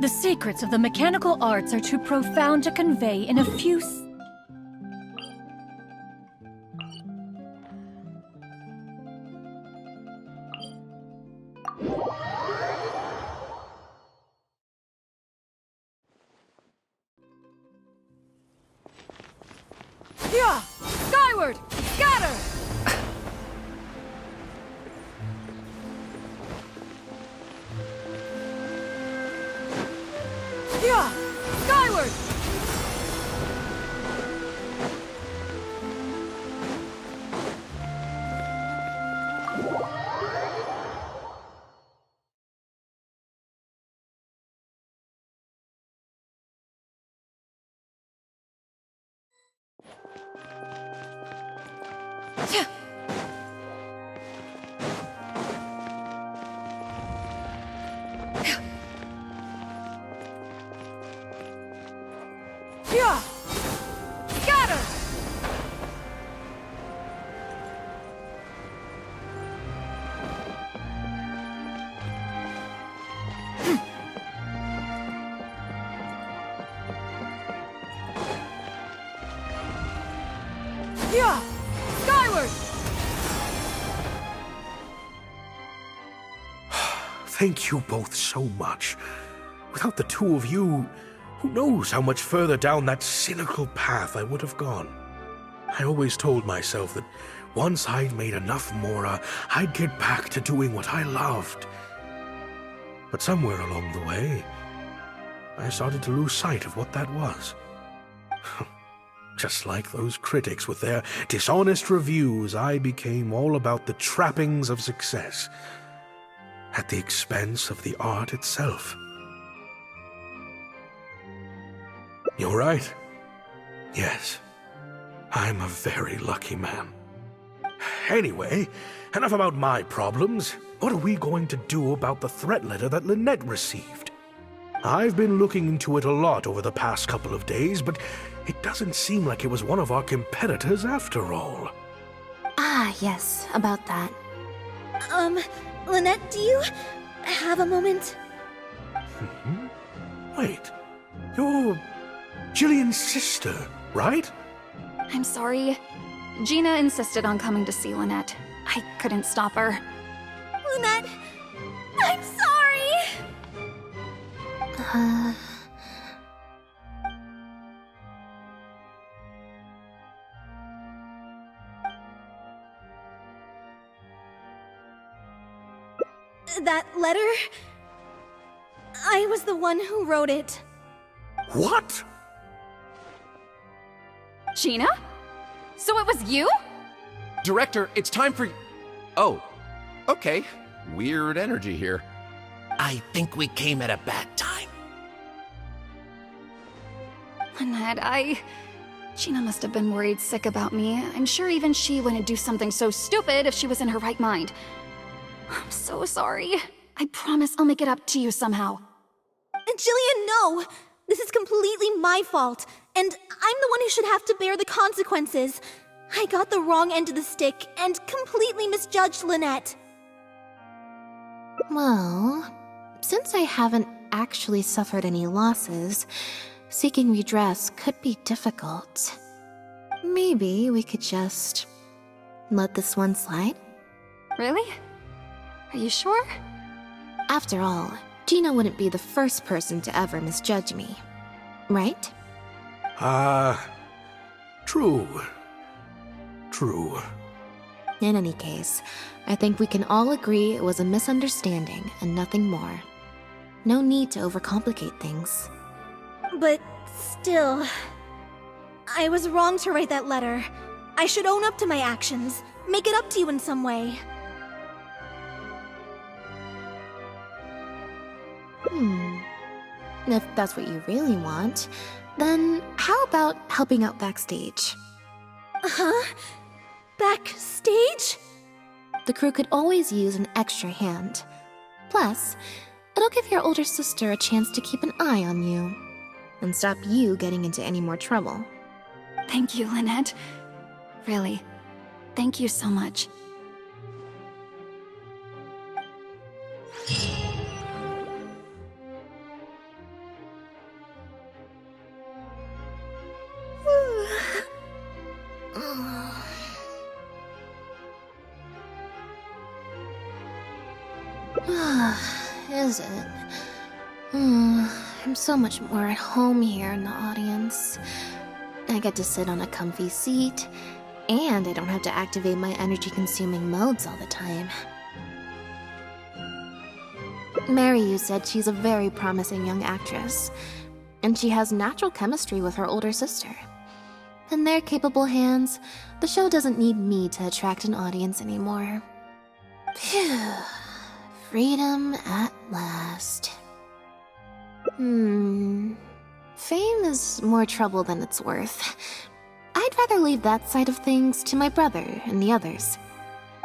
The secrets of the mechanical arts are too profound to convey in a few Yeah! Skyward! Scatter! Yeah! Skyward! Yeah! Yeah! Scatter! Yeah! Skyward! Thank you both so much. Without the two of you, who knows how much further down that cynical path I would have gone. I always told myself that once I'd made enough Mora, I'd get back to doing what I loved. But somewhere along the way, I started to lose sight of what that was. Just like those critics with their dishonest reviews, I became all about the trappings of success, at the expense of the art itself. You're right. Yes, I'm a very lucky man. Anyway, enough about my problems. What are we going to do about the threat letter that Lynette received? I've been looking into it a lot over the past couple of days, but it doesn't seem like it was one of our competitors after all. Ah, yes, about that. Lynette, do you have a moment? Wait, you're Jillian's sister, right? I'm sorry. Gina insisted on coming to see Lynette. I couldn't stop her. Lynette, I'm sorry! That letter? I was the one who wrote it. What? Gina? So it was you? Director, it's time for... Oh, okay. Weird energy here. I think we came at a bad time. Lynette, Gina must have been worried sick about me. I'm sure even she wouldn't do something so stupid if she was in her right mind. I'm so sorry. I promise I'll make it up to you somehow. Jillian, no! This is completely my fault, and I'm the one who should have to bear the consequences. I got the wrong end of the stick and completely misjudged Lynette. Well, since I haven't actually suffered any losses, seeking redress could be difficult. Maybe we could just let this one slide? Really? Are you sure? After all, Gina wouldn't be the first person to ever misjudge me, right? True. True. In any case, I think we can all agree it was a misunderstanding and nothing more. No need to overcomplicate things. But still, I was wrong to write that letter. I should own up to my actions, make it up to you in some way. If that's what you really want, then how about helping out backstage? Huh? Backstage? The crew could always use an extra hand. Plus, it'll give your older sister a chance to keep an eye on you and stop you getting into any more trouble. Thank you, Lynette. Really, thank you so much. Is it? I'm so much more at home here in the audience. I get to sit on a comfy seat, and I don't have to activate my energy-consuming modes all the time. Mary said she's a very promising young actress, and she has natural chemistry with her older sister. In their capable hands, the show doesn't need me to attract an audience anymore. Phew. Freedom at last. Fame is more trouble than it's worth. I'd rather leave that side of things to my brother and the others.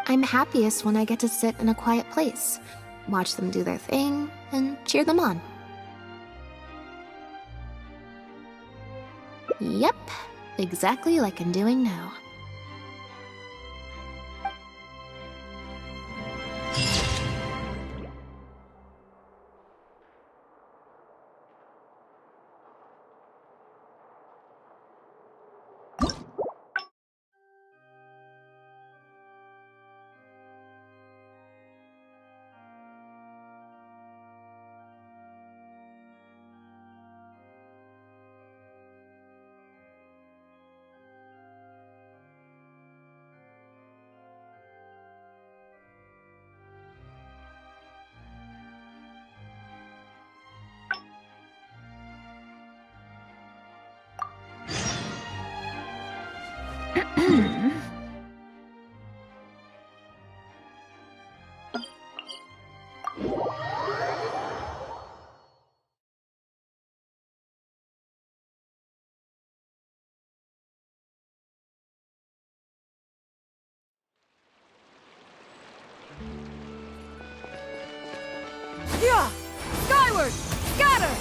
I'm happiest when I get to sit in a quiet place, watch them do their thing, and cheer them on. Yep, exactly like I'm doing now. Yeah! Skyward! Scatter!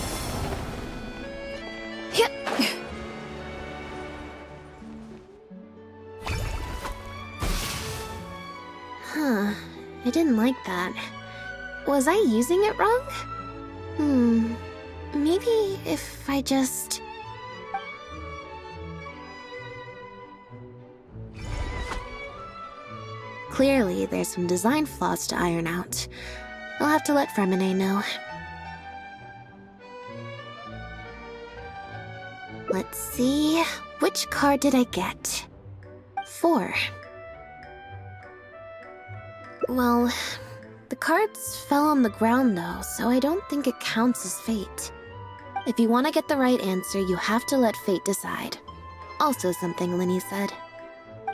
Huh. I didn't like that. Was I using it wrong? Maybe if I just... Clearly, there's some design flaws to iron out. I'll have to let Fremine know. Let's see... Which card did I get? 4. Well, the cards fell on the ground though, so I don't think it counts as fate. If you want to get the right answer, you have to let fate decide. Also something Linny said.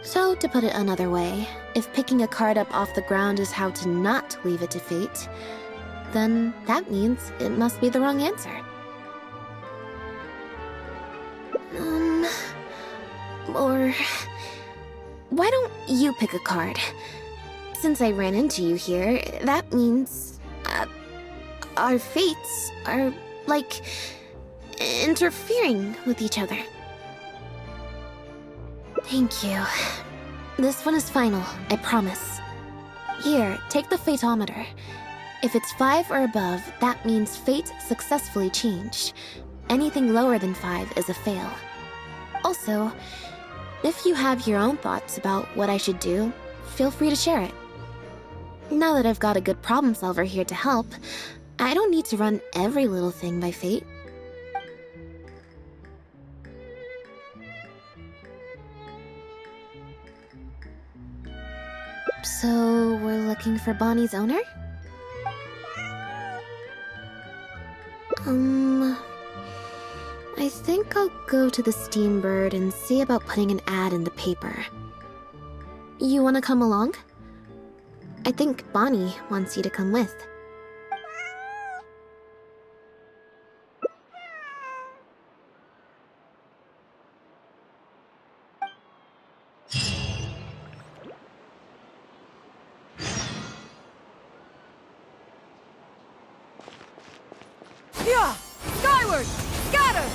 So, to put it another way, if picking a card up off the ground is how to not leave it to fate, then that means it must be the wrong answer. Or... Why don't you pick a card? Since I ran into you here, that means... our fates are, like, interfering with each other. Thank you. This one is final, I promise. Here, take the Fateometer. If it's 5 or above, that means fate successfully changed. Anything lower than 5 is a fail. Also, if you have your own thoughts about what I should do, feel free to share it. Now that I've got a good problem solver here to help, I don't need to run every little thing by fate. So, we're looking for Bonnie's owner? I think I'll go to the Steambird and see about putting an ad in the paper. You want to come along? I think Bonnie wants you to come with. Yeah! Skyward! Scatter!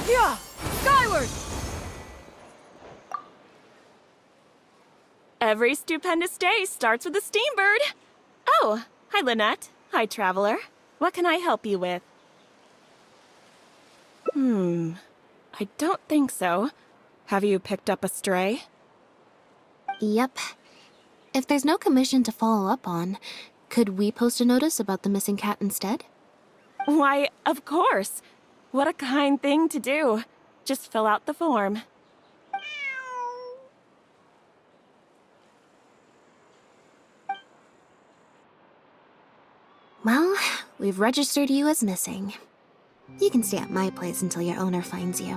Yeah! Skyward! Every stupendous day starts with a steambird. Oh, hi Lynette. Hi Traveler. What can I help you with? I don't think so. Have you picked up a stray? Yep. If there's no commission to follow up on, could we post a notice about the missing cat instead? Why, of course. What a kind thing to do. Just fill out the form. Well, we've registered you as missing. You can stay at my place until your owner finds you.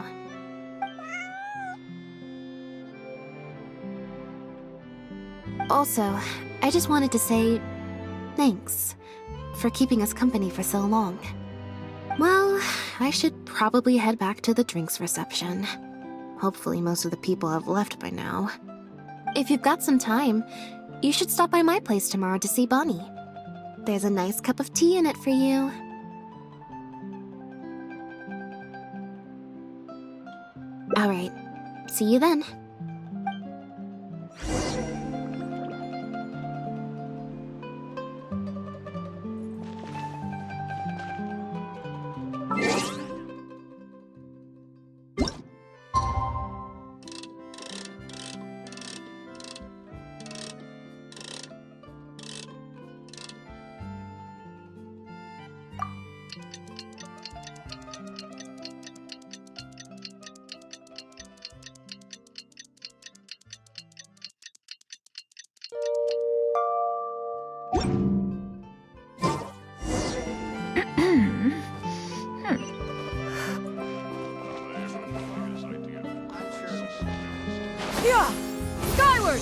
Also, I just wanted to say thanks for keeping us company for so long. Well, I should probably head back to the drinks reception. Hopefully most of the people have left by now. If you've got some time, you should stop by my place tomorrow to see Bonnie. There's a nice cup of tea in it for you. Alright, see you then. Yeah! Skyward!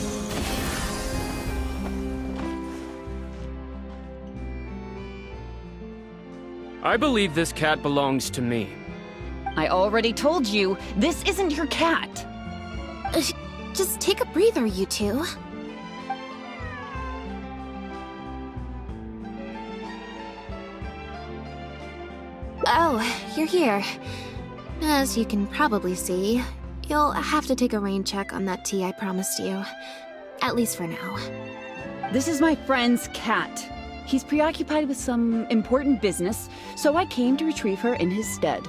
I believe this cat belongs to me. I already told you, this isn't your cat. Just take a breather, you two. Oh, you're here. As you can probably see, you'll have to take a rain check on that tea I promised you. At least for now. This is my friend's cat. He's preoccupied with some important business, so I came to retrieve her in his stead.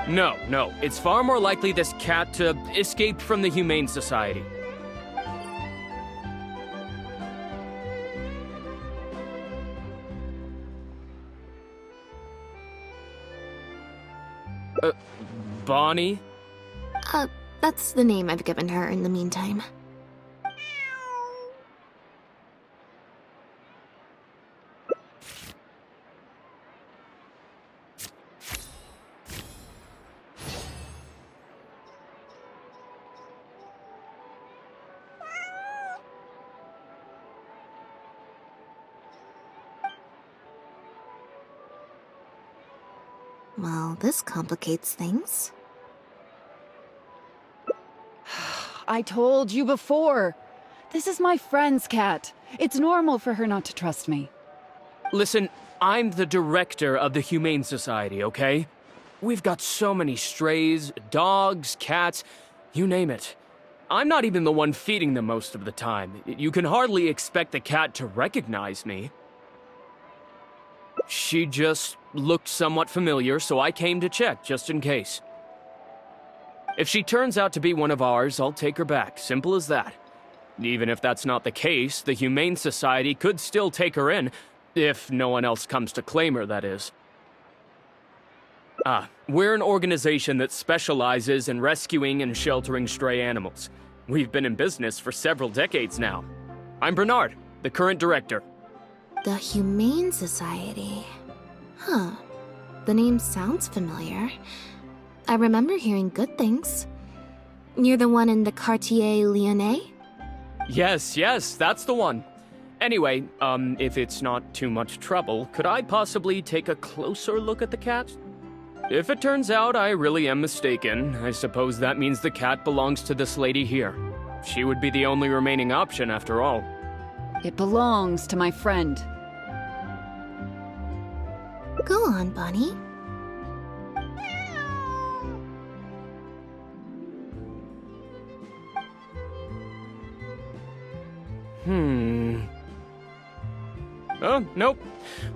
No, it's far more likely this cat escaped from the Humane Society. Bonnie? That's the name I've given her in the meantime. Well, this complicates things. I told you before. This is my friend's cat. It's normal for her not to trust me. Listen, I'm the director of the Humane Society, okay? We've got so many strays, dogs, cats, you name it. I'm not even the one feeding them most of the time. You can hardly expect the cat to recognize me. She just looked somewhat familiar, so I came to check, just in case. If she turns out to be one of ours, I'll take her back. Simple as that. Even if that's not the case, the Humane Society could still take her in. If no one else comes to claim her, that is. We're an organization that specializes in rescuing and sheltering stray animals. We've been in business for several decades now. I'm Bernard, the current director. The Humane Society. Huh. The name sounds familiar. I remember hearing good things. You're the one in the Quartier Lyonnais? Yes, that's the one. Anyway, if it's not too much trouble, could I possibly take a closer look at the cat? If it turns out I really am mistaken, I suppose that means the cat belongs to this lady here. She would be the only remaining option after all. It belongs to my friend. Go on, Bunny. Oh, nope.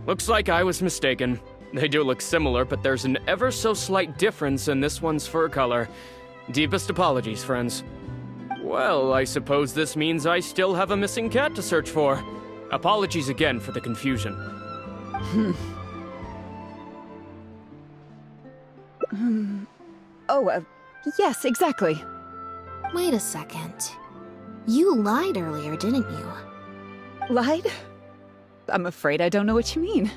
Looks like I was mistaken. They do look similar, but there's an ever so slight difference in this one's fur color. Deepest apologies, friends. Well, I suppose this means I still have a missing cat to search for. Apologies again for the confusion. Yes, exactly. Wait a second. You lied earlier, didn't you? Lied? I'm afraid I don't know what you mean.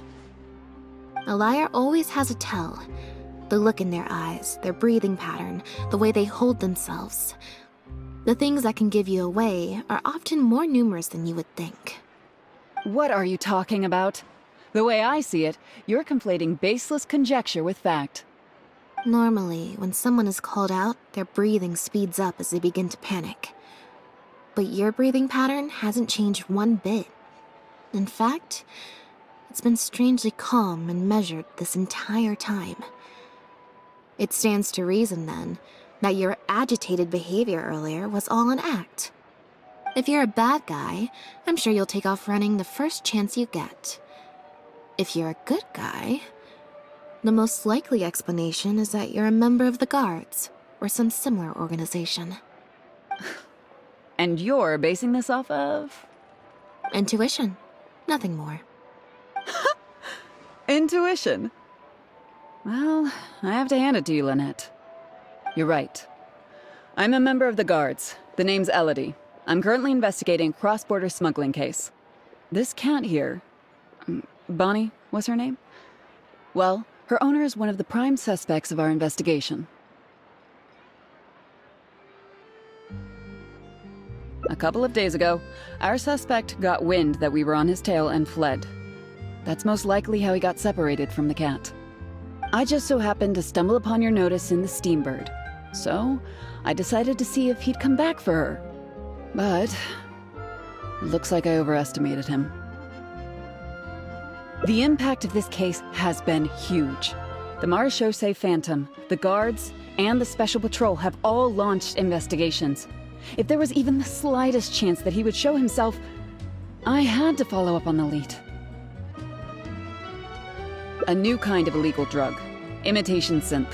A liar always has a tell. The look in their eyes, their breathing pattern, the way they hold themselves. The things that can give you away are often more numerous than you would think. What are you talking about? The way I see it, you're conflating baseless conjecture with fact. Normally, when someone is called out, their breathing speeds up as they begin to panic. But your breathing pattern hasn't changed one bit. In fact, it's been strangely calm and measured this entire time. It stands to reason, then, that your agitated behavior earlier was all an act. If you're a bad guy, I'm sure you'll take off running the first chance you get. If you're a good guy, the most likely explanation is that you're a member of the Guards, or some similar organization. And you're basing this off of? Intuition. Nothing more. Intuition. Well, I have to hand it to you, Lynette. You're right. I'm a member of the Guards. The name's Elodie. I'm currently investigating a cross-border smuggling case. This cat here... Bonnie, what's her name? Well, her owner is one of the prime suspects of our investigation. A couple of days ago, our suspect got wind that we were on his tail and fled. That's most likely how he got separated from the cat. I just so happened to stumble upon your notice in the Steambird, so I decided to see if he'd come back for her. But it looks like I overestimated him. The impact of this case has been huge. The Marechaussee Phantom, the Guards, and the Special Patrol have all launched investigations. If there was even the slightest chance that he would show himself, I had to follow up on the lead. A new kind of illegal drug, imitation synth.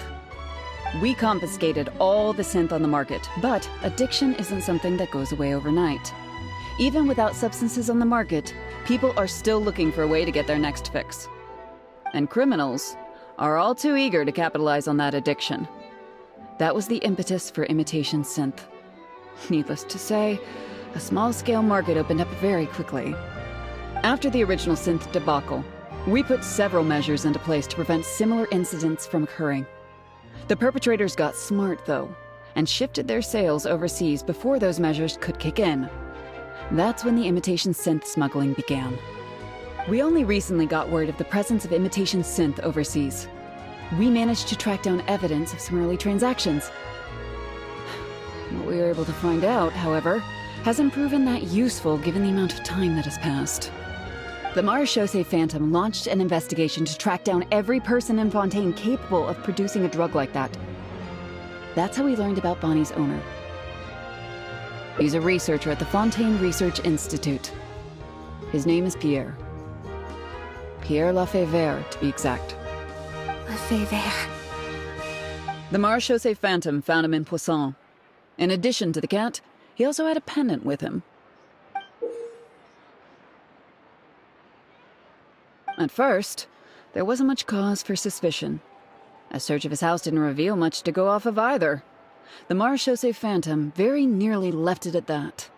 We confiscated all the synth on the market, but addiction isn't something that goes away overnight. Even without substances on the market, people are still looking for a way to get their next fix. And criminals are all too eager to capitalize on that addiction. That was the impetus for imitation synth. Needless to say, a small-scale market opened up very quickly. After the original synth debacle, we put several measures into place to prevent similar incidents from occurring. The perpetrators got smart, though, and shifted their sales overseas before those measures could kick in. That's when the imitation synth smuggling began. We only recently got word of the presence of imitation synth overseas. We managed to track down evidence of some early transactions. What we were able to find out, however, hasn't proven that useful given the amount of time that has passed. The Marechaussee Phantom launched an investigation to track down every person in Fontaine capable of producing a drug like that. That's how we learned about Bonnie's owner. He's a researcher at the Fontaine Research Institute. His name is Pierre. Pierre Lafayette, to be exact. Lafayette. The Marechaussee Phantom found him in Poisson. In addition to the cat, he also had a pendant with him. At first, there wasn't much cause for suspicion. A search of his house didn't reveal much to go off of either. The Marechaussee Phantom very nearly left it at that.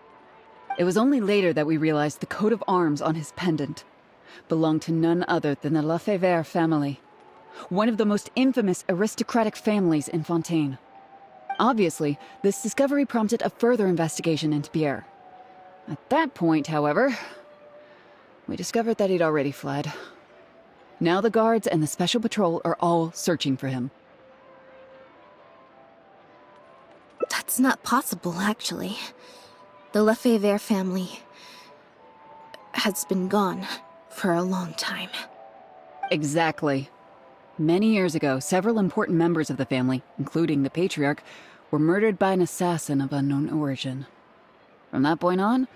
It was only later that we realized the coat of arms on his pendant belonged to none other than the Lefebvre family, one of the most infamous aristocratic families in Fontaine. Obviously, this discovery prompted a further investigation into Pierre. At that point, however, we discovered that he'd already fled. Now the guards and the Special Patrol are all searching for him. That's not possible, actually. The Lefebvre family has been gone for a long time. Exactly. Many years ago, several important members of the family, including the Patriarch, were murdered by an assassin of unknown origin. From that point on,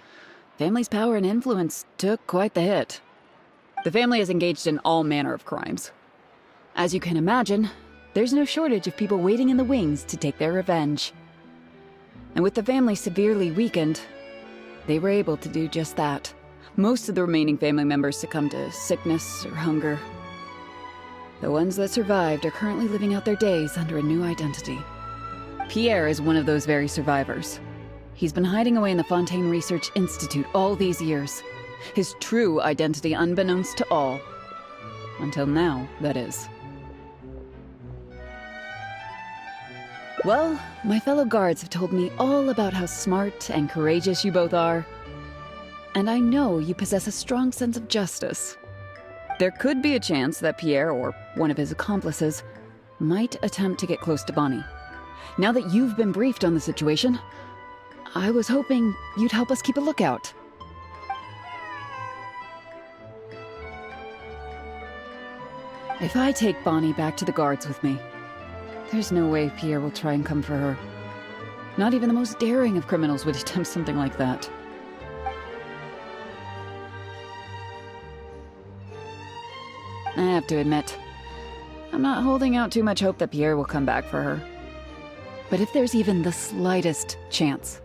family's power and influence took quite the hit. The family is engaged in all manner of crimes. As you can imagine, there's no shortage of people waiting in the wings to take their revenge. And with the family severely weakened, they were able to do just that. Most of the remaining family members succumbed to sickness or hunger. The ones that survived are currently living out their days under a new identity. Pierre is one of those very survivors. He's been hiding away in the Fontaine Research Institute all these years. His true identity unbeknownst to all. Until now, that is. Well, my fellow guards have told me all about how smart and courageous you both are. And I know you possess a strong sense of justice. There could be a chance that Pierre, or one of his accomplices, might attempt to get close to Bonnie. Now that you've been briefed on the situation, I was hoping you'd help us keep a lookout. If I take Bonnie back to the guards with me, there's no way Pierre will try and come for her. Not even the most daring of criminals would attempt something like that. I have to admit, I'm not holding out too much hope that Pierre will come back for her. But if there's even the slightest chance,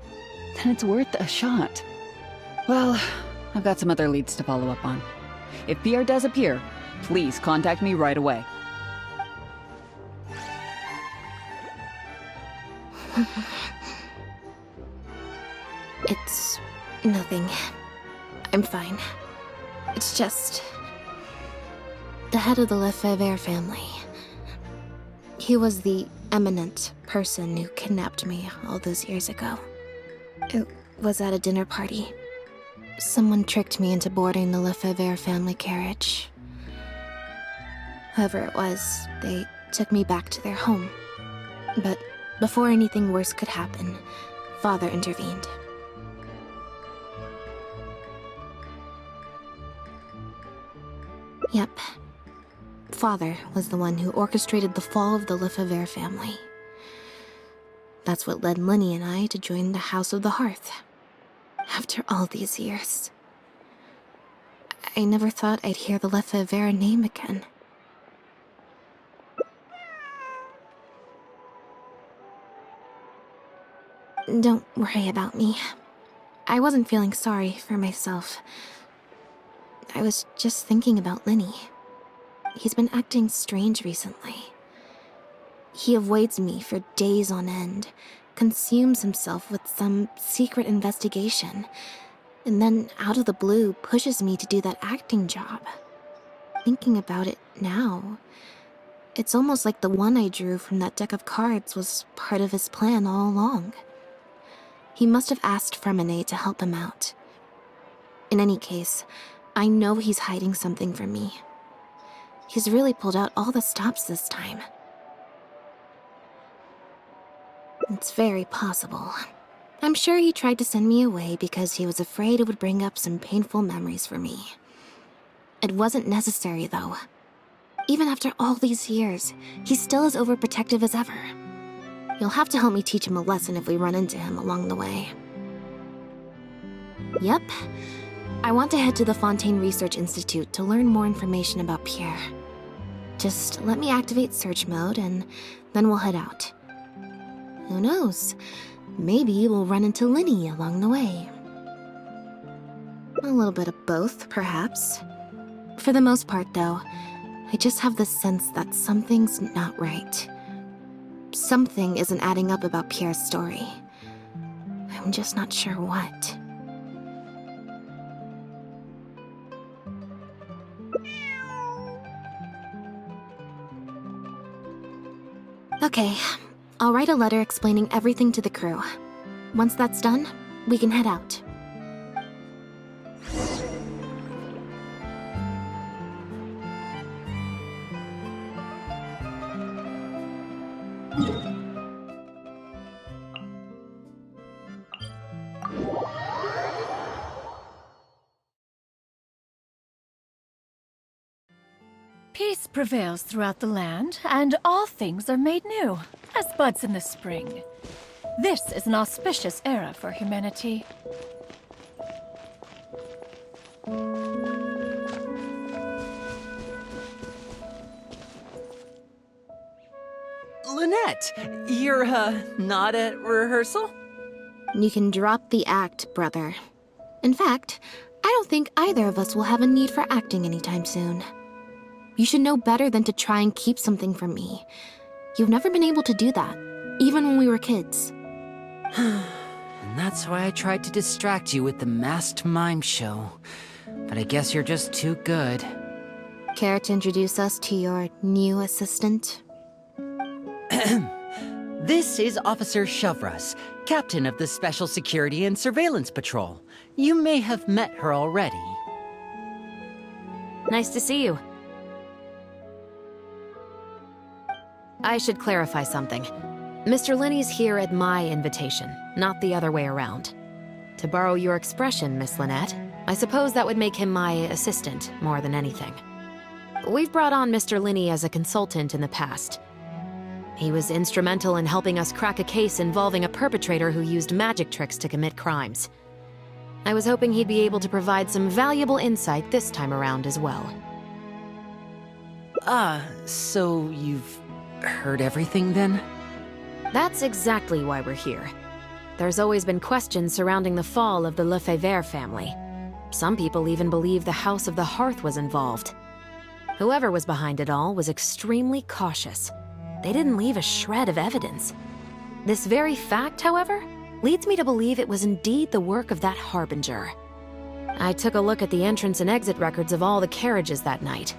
then it's worth a shot. Well, I've got some other leads to follow up on. If Pierre does appear, please contact me right away. It's nothing. I'm fine. It's just... the head of the Lefebvre family. He was the eminent person who kidnapped me all those years ago. It was at a dinner party. Someone tricked me into boarding the Lefebvre family carriage. Whoever it was, they took me back to their home. But before anything worse could happen, Father intervened. Yep. Father was the one who orchestrated the fall of the Lefebvre family. That's what led Linny and I to join the House of the Hearth. After all these years. I never thought I'd hear the Lefebvre name again. Don't worry about me. I wasn't feeling sorry for myself. I was just thinking about Linny. He's been acting strange recently. He avoids me for days on end, consumes himself with some secret investigation, and then out of the blue pushes me to do that acting job. Thinking about it now, it's almost like the one I drew from that deck of cards was part of his plan all along. He must have asked Fremine to help him out. In any case, I know he's hiding something from me. He's really pulled out all the stops this time. It's very possible. I'm sure he tried to send me away because he was afraid it would bring up some painful memories for me. It wasn't necessary, though. Even after all these years, he's still as overprotective as ever. You'll have to help me teach him a lesson if we run into him along the way. Yep. I want to head to the Fontaine Research Institute to learn more information about Pierre. Just let me activate search mode and then we'll head out. Who knows? Maybe we'll run into Linny along the way. A little bit of both, perhaps. For the most part, though, I just have the sense that something's not right. Something isn't adding up about Pierre's story. I'm just not sure what. Okay, I'll write a letter explaining everything to the crew. Once that's done, we can head out. Peace prevails throughout the land, and all things are made new, as buds in the spring. This is an auspicious era for humanity. Lynette, you're, not at rehearsal? You can drop the act, brother. In fact, I don't think either of us will have a need for acting anytime soon. You should know better than to try and keep something from me. You've never been able to do that, even when we were kids. And that's why I tried to distract you with the masked mime show. But I guess you're just too good. Care to introduce us to your new assistant? This is Officer Shovras, captain of the Special Security and Surveillance Patrol. You may have met her already. Nice to see you. I should clarify something. Mr. Linney's here at my invitation, not the other way around. To borrow your expression, Miss Lynette, I suppose that would make him my assistant more than anything. We've brought on Mr. Linney as a consultant in the past. He was instrumental in helping us crack a case involving a perpetrator who used magic tricks to commit crimes. I was hoping he'd be able to provide some valuable insight this time around as well. So you've heard everything then? That's exactly why we're here. There's always been questions surrounding the fall of the Lefebvre family. Some people even believe the House of the Hearth was involved. Whoever was behind it all was extremely cautious. They didn't leave a shred of evidence. This very fact, however, leads me to believe it was indeed the work of that harbinger. I took a look at the entrance and exit records of all the carriages that night.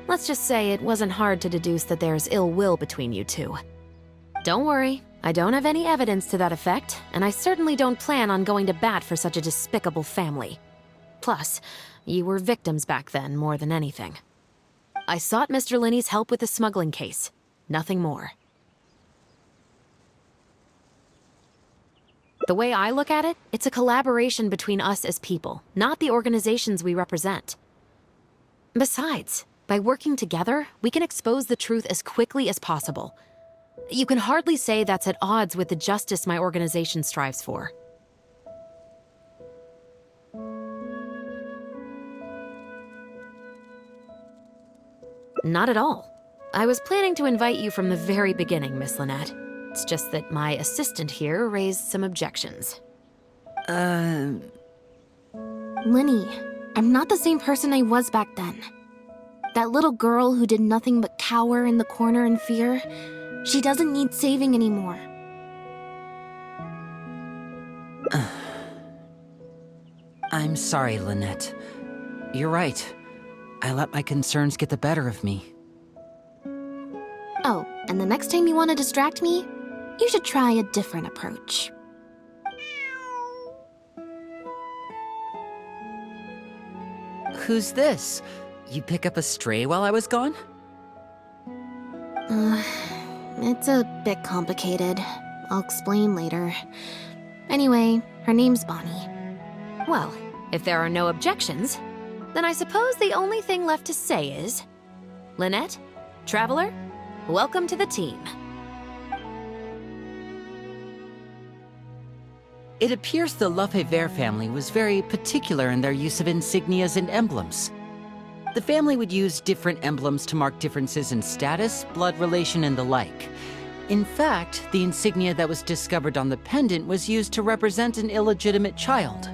Let's just say it wasn't hard to deduce that there's ill will between you two. Don't worry, I don't have any evidence to that effect, and I certainly don't plan on going to bat for such a despicable family. Plus, you were victims back then more than anything. I sought Mr. Linney's help with the smuggling case. Nothing more. The way I look at it, it's a collaboration between us as people, not the organizations we represent. Besides, by working together, we can expose the truth as quickly as possible. You can hardly say that's at odds with the justice my organization strives for. Not at all. I was planning to invite you from the very beginning, Miss Lynette. It's just that my assistant here raised some objections. Linny, I'm not the same person I was back then. That little girl who did nothing but cower in the corner in fear, she doesn't need saving anymore. I'm sorry, Lynette. You're right. I let my concerns get the better of me. Oh, and the next time you want to distract me, you should try a different approach. Who's this? You pick up a stray while I was gone? It's a bit complicated. I'll explain later. Anyway, her name's Bonnie. Well, if there are no objections, then I suppose the only thing left to say is... Lynette, Traveler, welcome to the team. It appears the Lefebvre family was very particular in their use of insignias and emblems. The family would use different emblems to mark differences in status, blood relation, and the like. In fact, the insignia that was discovered on the pendant was used to represent an illegitimate child.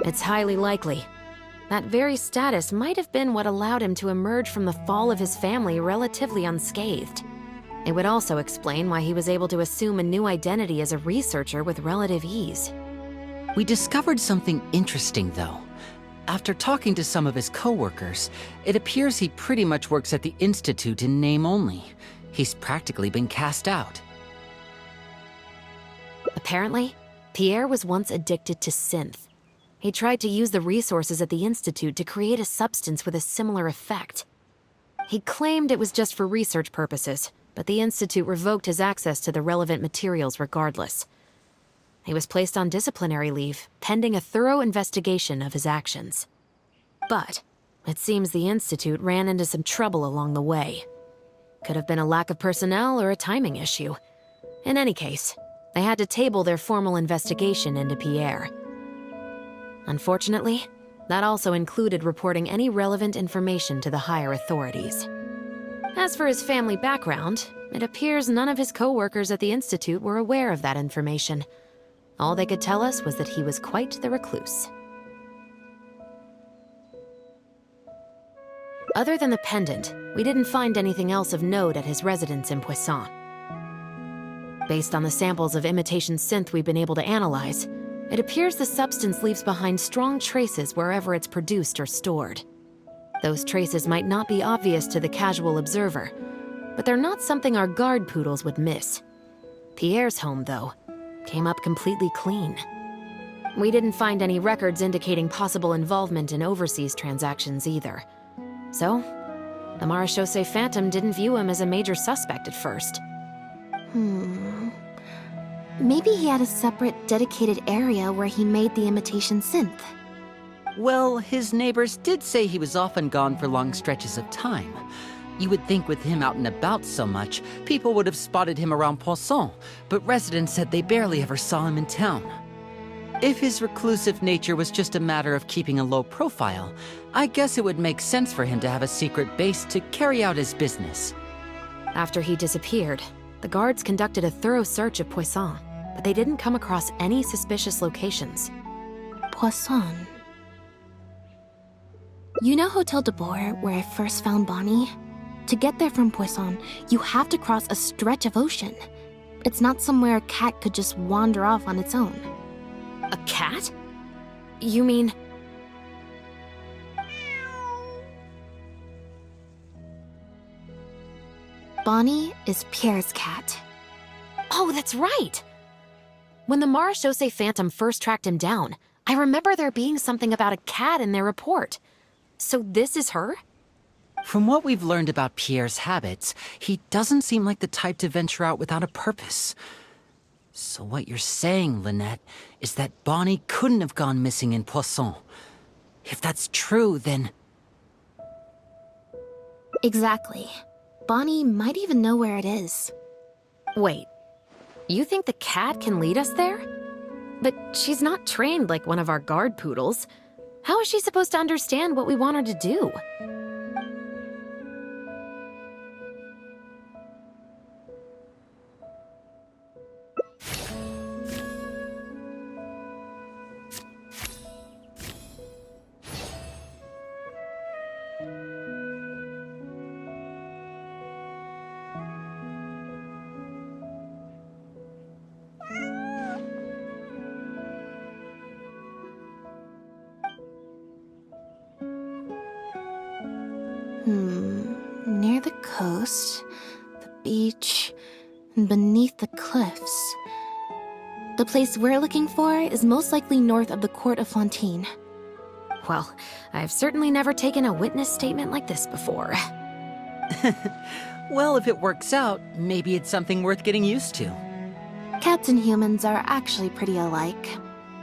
It's highly likely. That very status might have been what allowed him to emerge from the fall of his family relatively unscathed. It would also explain why he was able to assume a new identity as a researcher with relative ease. We discovered something interesting, though. After talking to some of his co-workers, it appears he pretty much works at the Institute in name only. He's practically been cast out. Apparently, Pierre was once addicted to synth. He tried to use the resources at the Institute to create a substance with a similar effect. He claimed it was just for research purposes, but the Institute revoked his access to the relevant materials regardless. He was placed on disciplinary leave, pending a thorough investigation of his actions. But it seems the Institute ran into some trouble along the way. Could have been a lack of personnel or a timing issue. In any case, they had to table their formal investigation into Pierre. Unfortunately, that also included reporting any relevant information to the higher authorities. As for his family background, it appears none of his co-workers at the Institute were aware of that information. All they could tell us was that he was quite the recluse. Other than the pendant, we didn't find anything else of note at his residence in Poisson. Based on the samples of imitation synth we've been able to analyze, it appears the substance leaves behind strong traces wherever it's produced or stored. Those traces might not be obvious to the casual observer, but they're not something our guard poodles would miss. Pierre's home, though, came up completely clean. We didn't find any records indicating possible involvement in overseas transactions either. So, the Marechaussee Phantom didn't view him as a major suspect at first. Maybe he had a separate, dedicated area where he made the imitation synth. Well, his neighbors did say he was often gone for long stretches of time. You would think with him out and about so much, people would have spotted him around Poisson, but residents said they barely ever saw him in town. If his reclusive nature was just a matter of keeping a low profile, I guess it would make sense for him to have a secret base to carry out his business. After he disappeared, the guards conducted a thorough search of Poisson, but they didn't come across any suspicious locations. Poisson. You know Hotel de Boer, where I first found Bonnie? To get there from Poisson, you have to cross a stretch of ocean. It's not somewhere a cat could just wander off on its own. A cat? You mean... Bonnie is Pierre's cat. Oh, that's right! When the Marechaussee Phantom first tracked him down, I remember there being something about a cat in their report. So this is her? From what we've learned about Pierre's habits, he doesn't seem like the type to venture out without a purpose. So what you're saying, Lynette, is that Bonnie couldn't have gone missing in Poisson. If that's true, then... Exactly. Bonnie might even know where it is. Wait, you think the cat can lead us there? But she's not trained like one of our guard poodles. How is she supposed to understand what we want her to do? Near the coast, the beach, and beneath the cliffs. The place we're looking for is most likely north of the Court of Fontaine. Well, I've certainly never taken a witness statement like this before. Well, if it works out, maybe it's something worth getting used to. Cats and humans are actually pretty alike.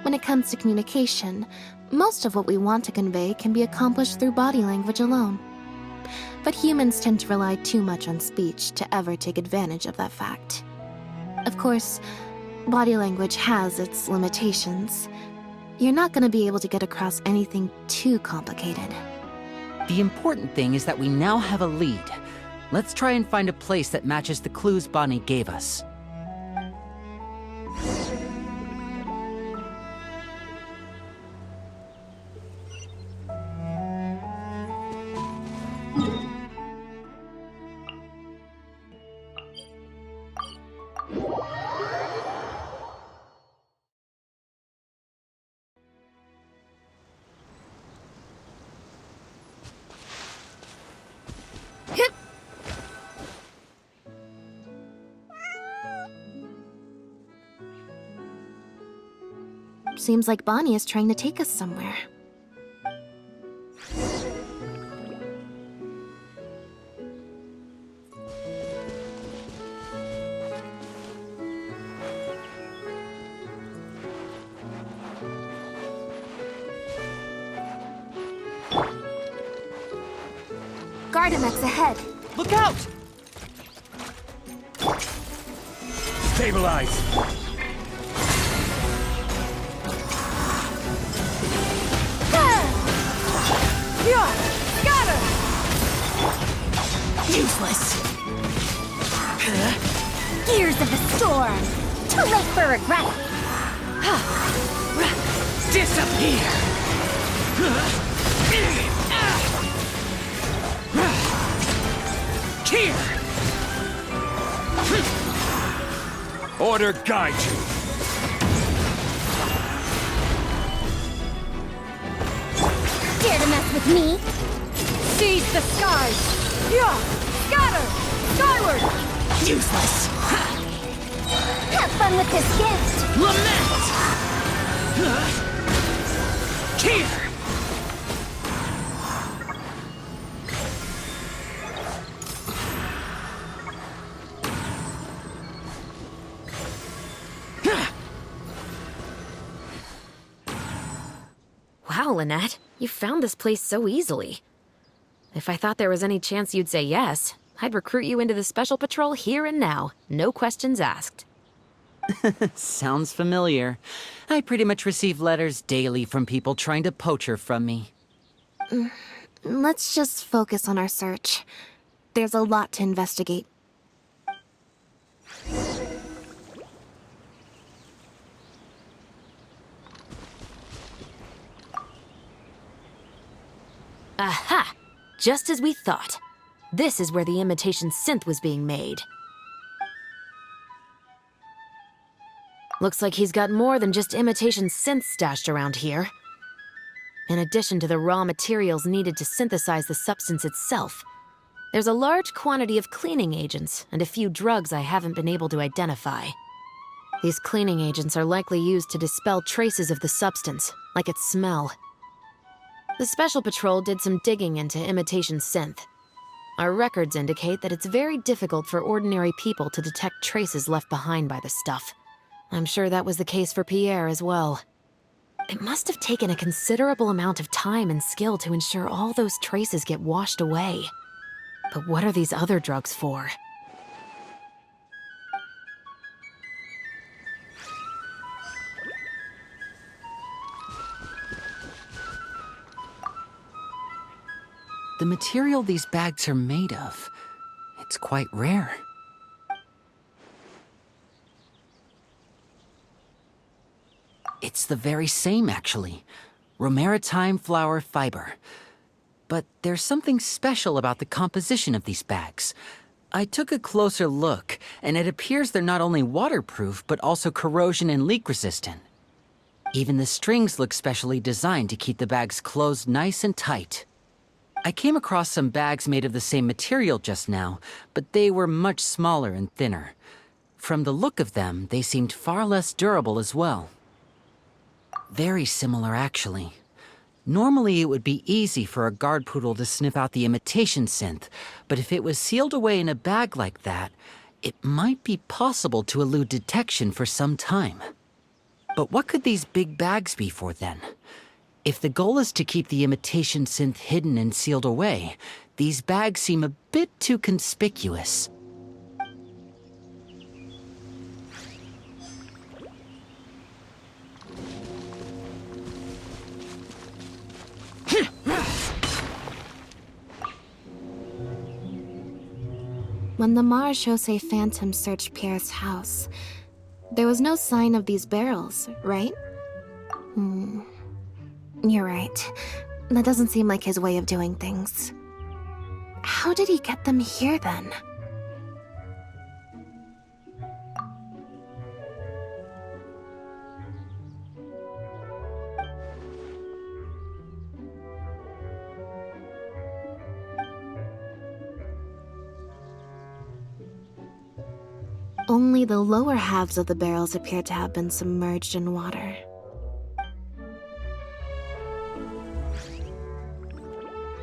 When it comes to communication, most of what we want to convey can be accomplished through body language alone. But humans tend to rely too much on speech to ever take advantage of that fact. Of course, body language has its limitations. You're not going to be able to get across anything too complicated. The important thing is that we now have a lead. Let's try and find a place that matches the clues Bonnie gave us. Seems like Bonnie is trying to take us somewhere. Gardamex ahead. Look out! Stabilize! Scatter! Useless. Gears of the storm! Too late for regret! Disappear. Here! Order guide you. Dare to mess with me? Seize the skies! Yeah! Scatter! Skyward! Useless. Have fun with this gift! Lament. Here! Wow, Lynette, you found this place so easily. If I thought there was any chance you'd say yes, I'd recruit you into the Special Patrol here and now, no questions asked. Sounds familiar. I pretty much receive letters daily from people trying to poach her from me. Let's just focus on our search. There's a lot to investigate. Aha! Just as we thought. This is where the imitation synth was being made. Looks like he's got more than just imitation synths stashed around here. In addition to the raw materials needed to synthesize the substance itself, there's a large quantity of cleaning agents and a few drugs I haven't been able to identify. These cleaning agents are likely used to dispel traces of the substance, like its smell. The Special Patrol did some digging into imitation synth. Our records indicate that it's very difficult for ordinary people to detect traces left behind by the stuff. I'm sure that was the case for Pierre as well. It must have taken a considerable amount of time and skill to ensure all those traces get washed away. But what are these other drugs for? The material these bags are made of, it's quite rare. It's the very same, actually. Romaritime flower fiber. But there's something special about the composition of these bags. I took a closer look, and it appears they're not only waterproof, but also corrosion and leak resistant. Even the strings look specially designed to keep the bags closed nice and tight. I came across some bags made of the same material just now, but they were much smaller and thinner. From the look of them, they seemed far less durable as well. Very similar, actually. Normally, it would be easy for a guard poodle to sniff out the imitation synth, but if it was sealed away in a bag like that, it might be possible to elude detection for some time. But what could these big bags be for then? If the goal is to keep the imitation synth hidden and sealed away, these bags seem a bit too conspicuous. When the Marechaussee Phantom searched Pierre's house, there was no sign of these barrels, right? You're right. That doesn't seem like his way of doing things. How did he get them here, then? Only the lower halves of the barrels appear to have been submerged in water.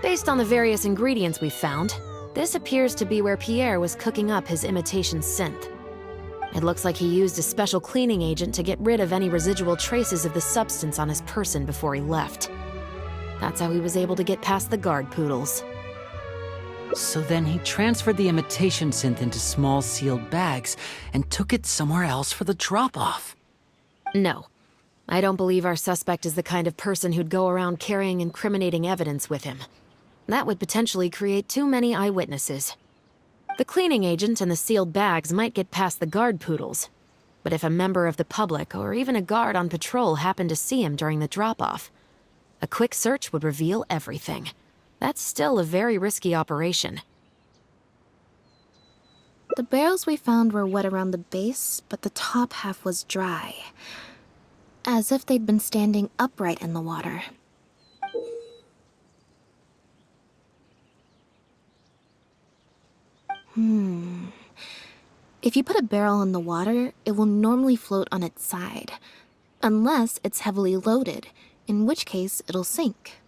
Based on the various ingredients we've found, this appears to be where Pierre was cooking up his imitation synth. It looks like he used a special cleaning agent to get rid of any residual traces of the substance on his person before he left. That's how he was able to get past the guard poodles. So then he transferred the imitation synth into small sealed bags and took it somewhere else for the drop-off. No. I don't believe our suspect is the kind of person who'd go around carrying incriminating evidence with him. That would potentially create too many eyewitnesses. The cleaning agent and the sealed bags might get past the guard poodles, but if a member of the public or even a guard on patrol happened to see him during the drop-off, a quick search would reveal everything. That's still a very risky operation. The barrels we found were wet around the base, but the top half was dry. As if they'd been standing upright in the water. If you put a barrel in the water, it will normally float on its side. Unless it's heavily loaded, in which case it'll sink.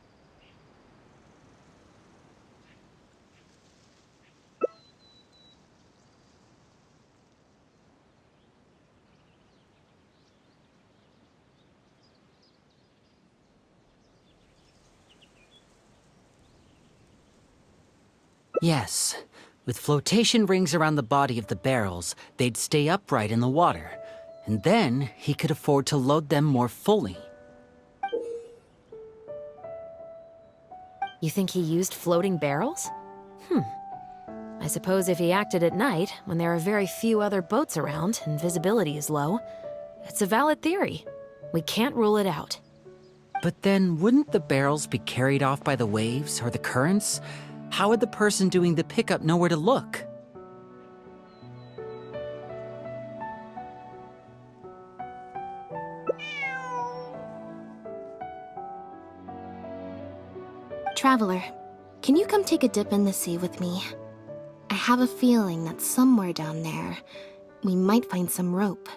Yes. With flotation rings around the body of the barrels, they'd stay upright in the water. And then he could afford to load them more fully. You think he used floating barrels? I suppose if he acted at night, when there are very few other boats around and visibility is low, it's a valid theory. We can't rule it out. But then, wouldn't the barrels be carried off by the waves or the currents? How would the person doing the pickup know where to look? Traveler, can you come take a dip in the sea with me? I have a feeling that somewhere down there, we might find some rope.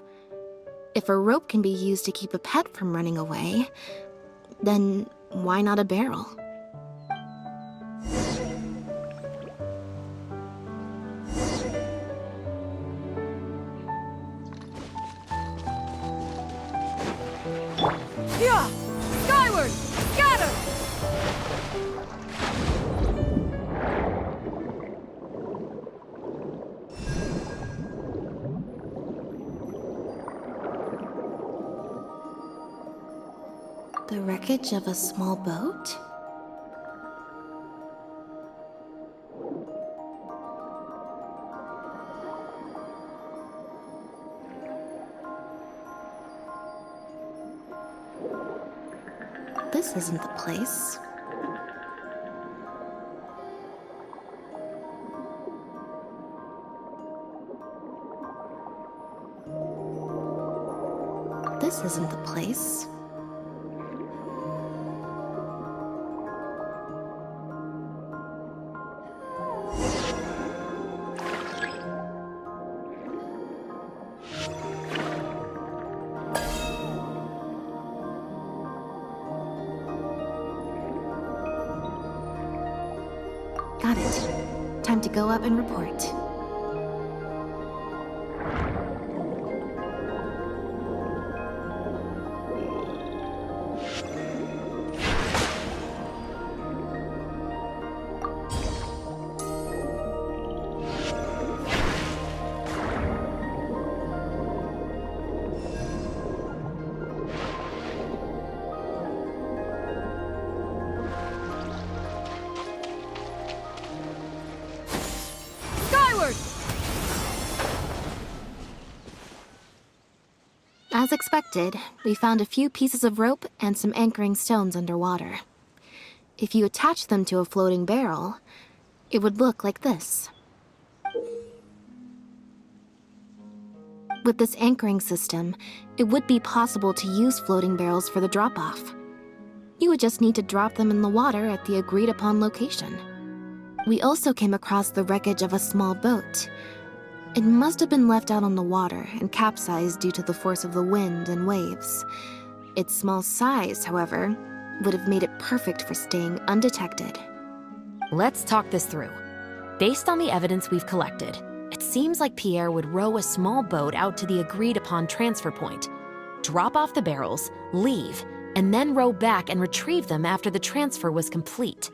If a rope can be used to keep a pet from running away, then why not a barrel? Yeah! Skyward! Scatter! The wreckage of a small boat? This isn't the place. This isn't the place. Got it. Time to go up and report. As expected, we found a few pieces of rope and some anchoring stones underwater. If you attach them to a floating barrel, it would look like this. With this anchoring system, it would be possible to use floating barrels for the drop-off. You would just need to drop them in the water at the agreed-upon location. We also came across the wreckage of a small boat. It must have been left out on the water and capsized due to the force of the wind and waves. Its small size, however, would have made it perfect for staying undetected. Let's talk this through. Based on the evidence we've collected, it seems like Pierre would row a small boat out to the agreed-upon transfer point, drop off the barrels, leave, and then row back and retrieve them after the transfer was complete.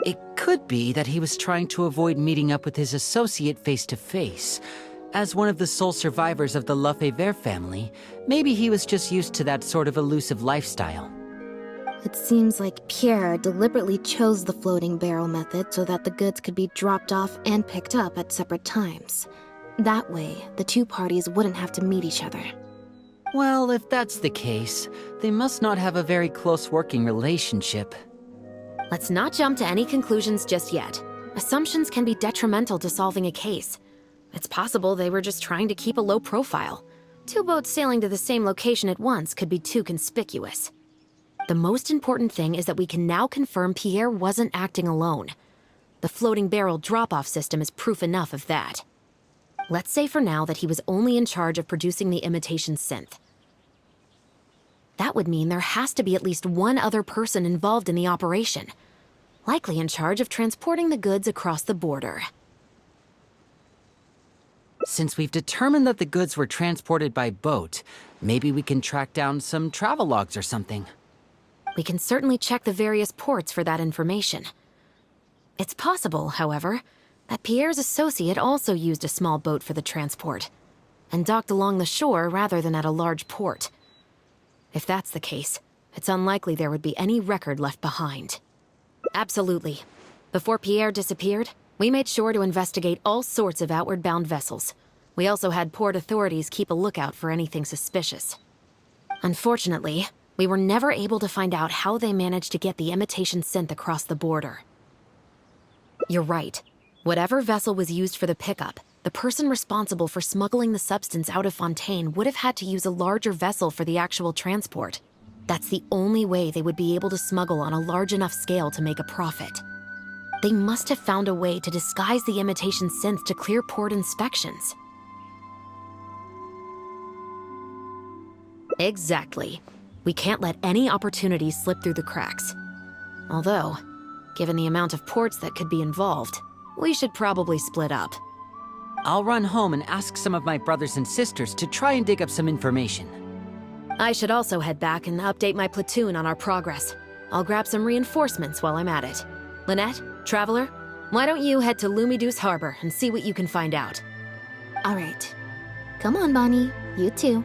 It could be that he was trying to avoid meeting up with his associate face to face. As one of the sole survivors of the Lefebvre family, maybe he was just used to that sort of elusive lifestyle. It seems like Pierre deliberately chose the floating barrel method so that the goods could be dropped off and picked up at separate times. That way, the two parties wouldn't have to meet each other. Well, if that's the case, they must not have a very close working relationship. Let's not jump to any conclusions just yet. Assumptions can be detrimental to solving a case. It's possible they were just trying to keep a low profile. Two boats sailing to the same location at once could be too conspicuous. The most important thing is that we can now confirm Pierre wasn't acting alone. The floating barrel drop-off system is proof enough of that. Let's say for now that he was only in charge of producing the imitation synth. That would mean there has to be at least one other person involved in the operation, likely in charge of transporting the goods across the border. Since we've determined that the goods were transported by boat, maybe we can track down some travel logs or something. We can certainly check the various ports for that information. It's possible, however, that Pierre's associate also used a small boat for the transport, and docked along the shore rather than at a large port. If that's the case, it's unlikely there would be any record left behind. Absolutely. Before Pierre disappeared, we made sure to investigate all sorts of outward-bound vessels. We also had port authorities keep a lookout for anything suspicious. Unfortunately, we were never able to find out how they managed to get the imitation synth across the border. You're right. Whatever vessel was used for the pickup, the person responsible for smuggling the substance out of Fontaine would have had to use a larger vessel for the actual transport. That's the only way they would be able to smuggle on a large enough scale to make a profit. They must have found a way to disguise the imitation synth to clear port inspections. Exactly. We can't let any opportunities slip through the cracks. Although, given the amount of ports that could be involved, we should probably split up. I'll run home and ask some of my brothers and sisters to try and dig up some information. I should also head back and update my platoon on our progress. I'll grab some reinforcements while I'm at it. Lynette, Traveler, why don't you head to Lumiduce Harbor and see what you can find out? All right. Come on, Bonnie. You too.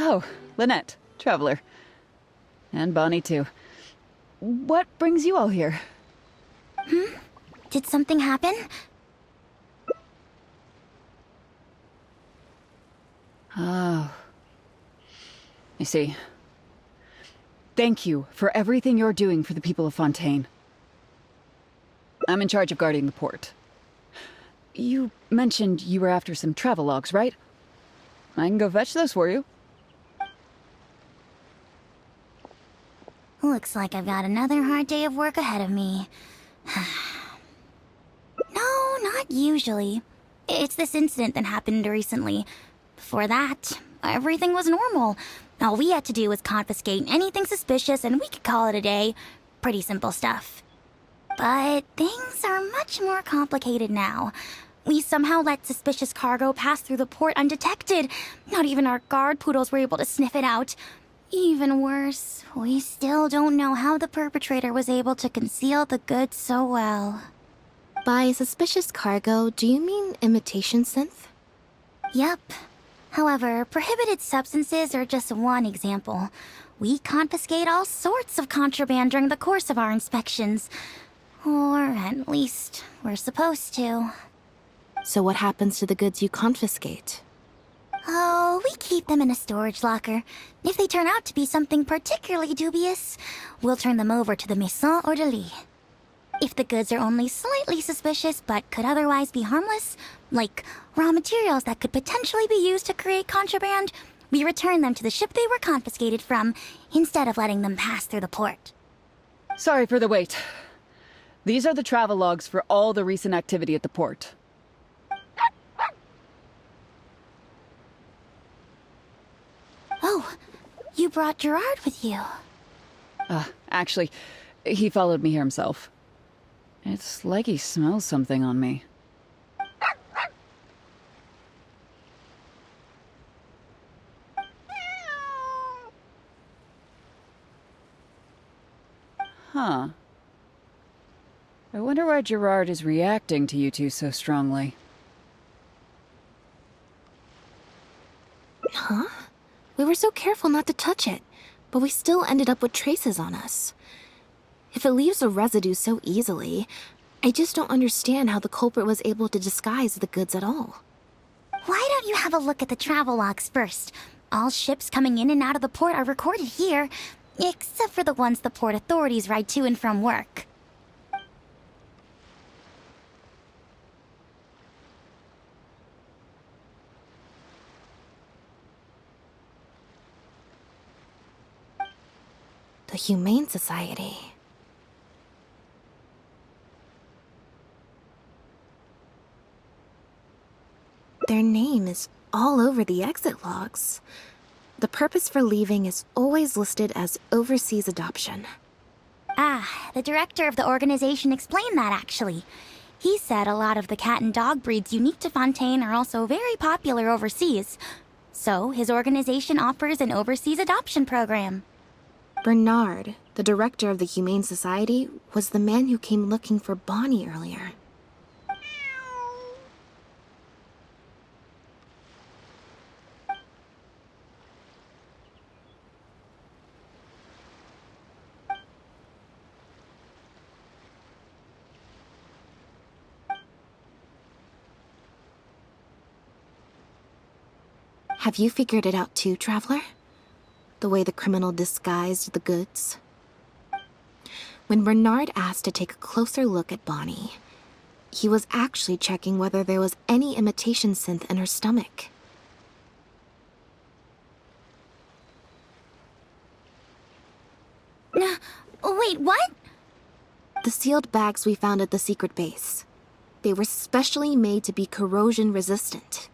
Oh, Lynette, Traveler. And Bonnie, too. What brings you all here? Did something happen? Oh. I see. Thank you for everything you're doing for the people of Fontaine. I'm in charge of guarding the port. You mentioned you were after some travel logs, right? I can go fetch those for you. Looks like I've got another hard day of work ahead of me. No, not usually. It's this incident that happened recently. Before that, everything was normal. All we had to do was confiscate anything suspicious and we could call it a day. Pretty simple stuff. But things are much more complicated now. We somehow let suspicious cargo pass through the port undetected. Not even our guard poodles were able to sniff it out. Even worse, we still don't know how the perpetrator was able to conceal the goods so well. By suspicious cargo, do you mean imitation synth? Yep. However, prohibited substances are just one example. We confiscate all sorts of contraband during the course of our inspections. Or at least, we're supposed to. So what happens to the goods you confiscate? Oh, we keep them in a storage locker. If they turn out to be something particularly dubious, we'll turn them over to the Maison Orderly. If the goods are only slightly suspicious but could otherwise be harmless, like raw materials that could potentially be used to create contraband, we return them to the ship they were confiscated from, instead of letting them pass through the port. Sorry for the wait. These are the travel logs for all the recent activity at the port. Oh, you brought Gerard with you. Actually, he followed me here himself. It's like he smells something on me. Huh. I wonder why Gerard is reacting to you two so strongly. Huh? We were so careful not to touch it, but we still ended up with traces on us. If it leaves a residue so easily, I just don't understand how the culprit was able to disguise the goods at all. Why don't you have a look at the travel logs first? All ships coming in and out of the port are recorded here, except for the ones the port authorities ride to and from work. The Humane Society. Their name is all over the exit logs. The purpose for leaving is always listed as overseas adoption. Ah, the director of the organization explained that, actually. He said a lot of the cat and dog breeds unique to Fontaine are also very popular overseas. So, his organization offers an overseas adoption program. Bernard, the director of the Humane Society, was the man who came looking for Bonnie earlier. Have you figured it out too, Traveler? The way the criminal disguised the goods? When Bernard asked to take a closer look at Bonnie, he was actually checking whether there was any imitation synth in her stomach. Wait, what? The sealed bags we found at the secret base. They were specially made to be corrosion resistant.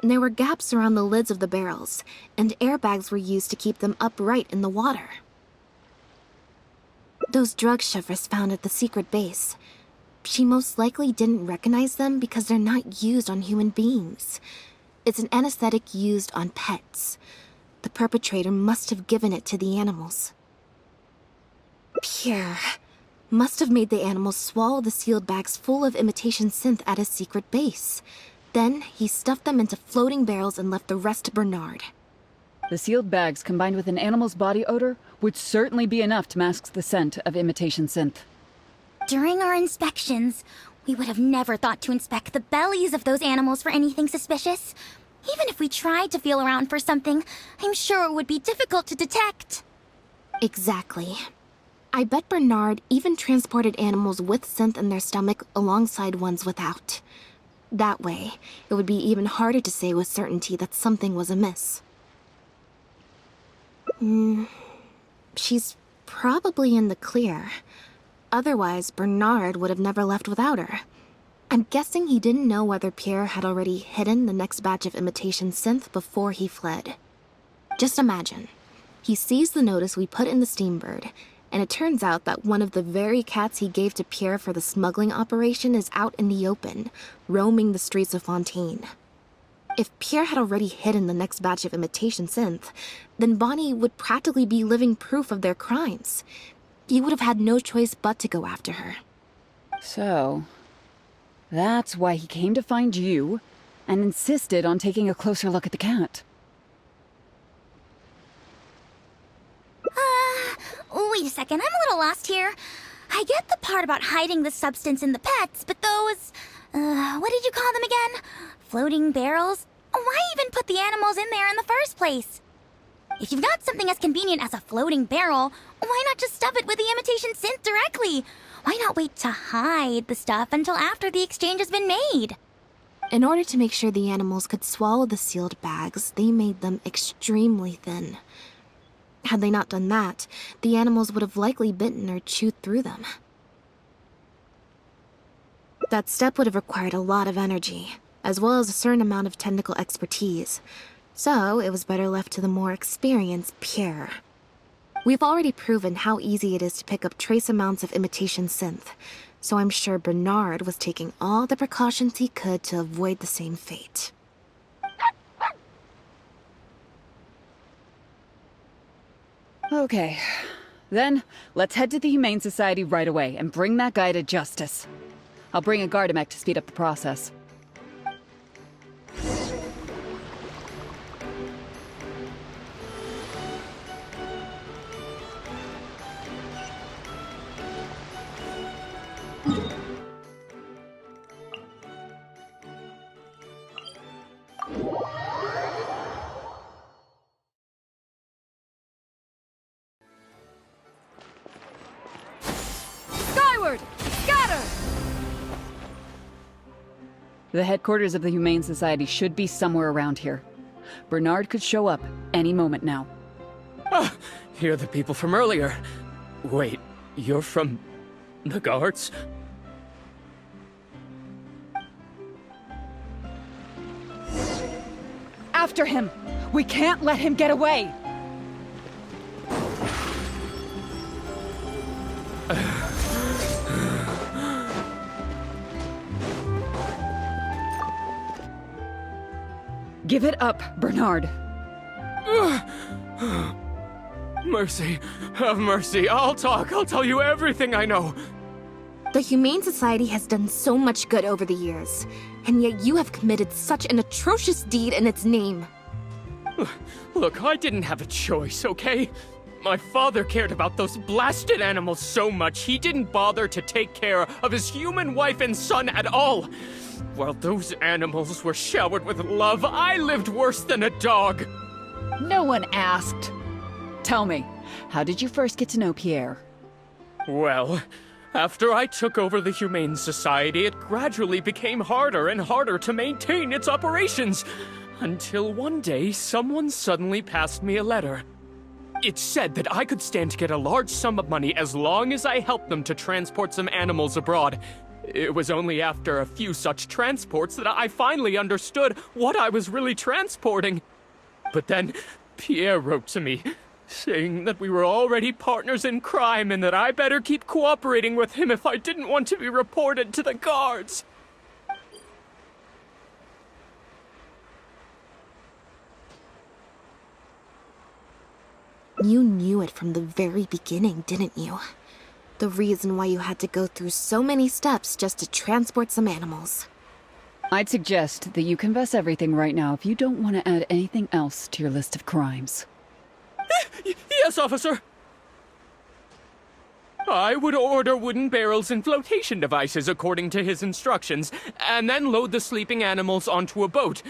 There were gaps around the lids of the barrels, and airbags were used to keep them upright in the water. Those drug shovers found at the secret base, she most likely didn't recognize them because they're not used on human beings. It's an anesthetic used on pets. The perpetrator must have given it to the animals. Pierre must have made the animals swallow the sealed bags full of imitation synth at his secret base. Then, he stuffed them into floating barrels and left the rest to Bernard. The sealed bags combined with an animal's body odor would certainly be enough to mask the scent of imitation synth. During our inspections, we would have never thought to inspect the bellies of those animals for anything suspicious. Even if we tried to feel around for something, I'm sure it would be difficult to detect. Exactly. I bet Bernard even transported animals with synth in their stomach alongside ones without. That way, it would be even harder to say with certainty that something was amiss. She's probably in the clear. Otherwise, Bernard would have never left without her. I'm guessing he didn't know whether Pierre had already hidden the next batch of imitation synth before he fled. Just imagine. He sees the notice we put in the Steambird, and it turns out that one of the very cats he gave to Pierre for the smuggling operation is out in the open, roaming the streets of Fontaine. If Pierre had already hidden the next batch of imitation synth, then Bonnie would practically be living proof of their crimes. He would have had no choice but to go after her. So, that's why he came to find you, and insisted on taking a closer look at the cat. Wait a second, I'm a little lost here. I get the part about hiding the substance in the pets, but those... what did you call them again? Floating barrels? Why even put the animals in there in the first place? If you've got something as convenient as a floating barrel, why not just stuff it with the imitation synth directly? Why not wait to hide the stuff until after the exchange has been made? In order to make sure the animals could swallow the sealed bags, they made them extremely thin. Had they not done that, the animals would have likely bitten or chewed through them. That step would have required a lot of energy, as well as a certain amount of technical expertise, so it was better left to the more experienced Pierre. We've already proven how easy it is to pick up trace amounts of imitation synth, so I'm sure Bernard was taking all the precautions he could to avoid the same fate. Okay, then let's head to the Humane Society right away and bring that guy to justice. I'll bring a Gardamek to speed up the process. Skyward! Scatter! The headquarters of the Humane Society should be somewhere around here. Bernard could show up any moment now. Ah, you're the people from earlier. Wait, you're from the guards? After him! We can't let him get away! Give it up, Bernard. Mercy, have mercy. I'll talk. I'll tell you everything I know. The Humane Society has done so much good over the years, and yet you have committed such an atrocious deed in its name. Look, I didn't have a choice, okay? My father cared about those blasted animals so much, he didn't bother to take care of his human wife and son at all. While those animals were showered with love, I lived worse than a dog. No one asked. Tell me, how did you first get to know Pierre? Well, after I took over the Humane Society, it gradually became harder and harder to maintain its operations. Until one day, someone suddenly passed me a letter. It said that I could stand to get a large sum of money as long as I helped them to transport some animals abroad. It was only after a few such transports that I finally understood what I was really transporting. But then, Pierre wrote to me, saying that we were already partners in crime and that I better keep cooperating with him if I didn't want to be reported to the guards. You knew it from the very beginning, didn't you? The reason why you had to go through so many steps just to transport some animals. I'd suggest that you confess everything right now if you don't want to add anything else to your list of crimes. Yes, officer. I would order wooden barrels and flotation devices according to his instructions, and then load the sleeping animals onto a boat.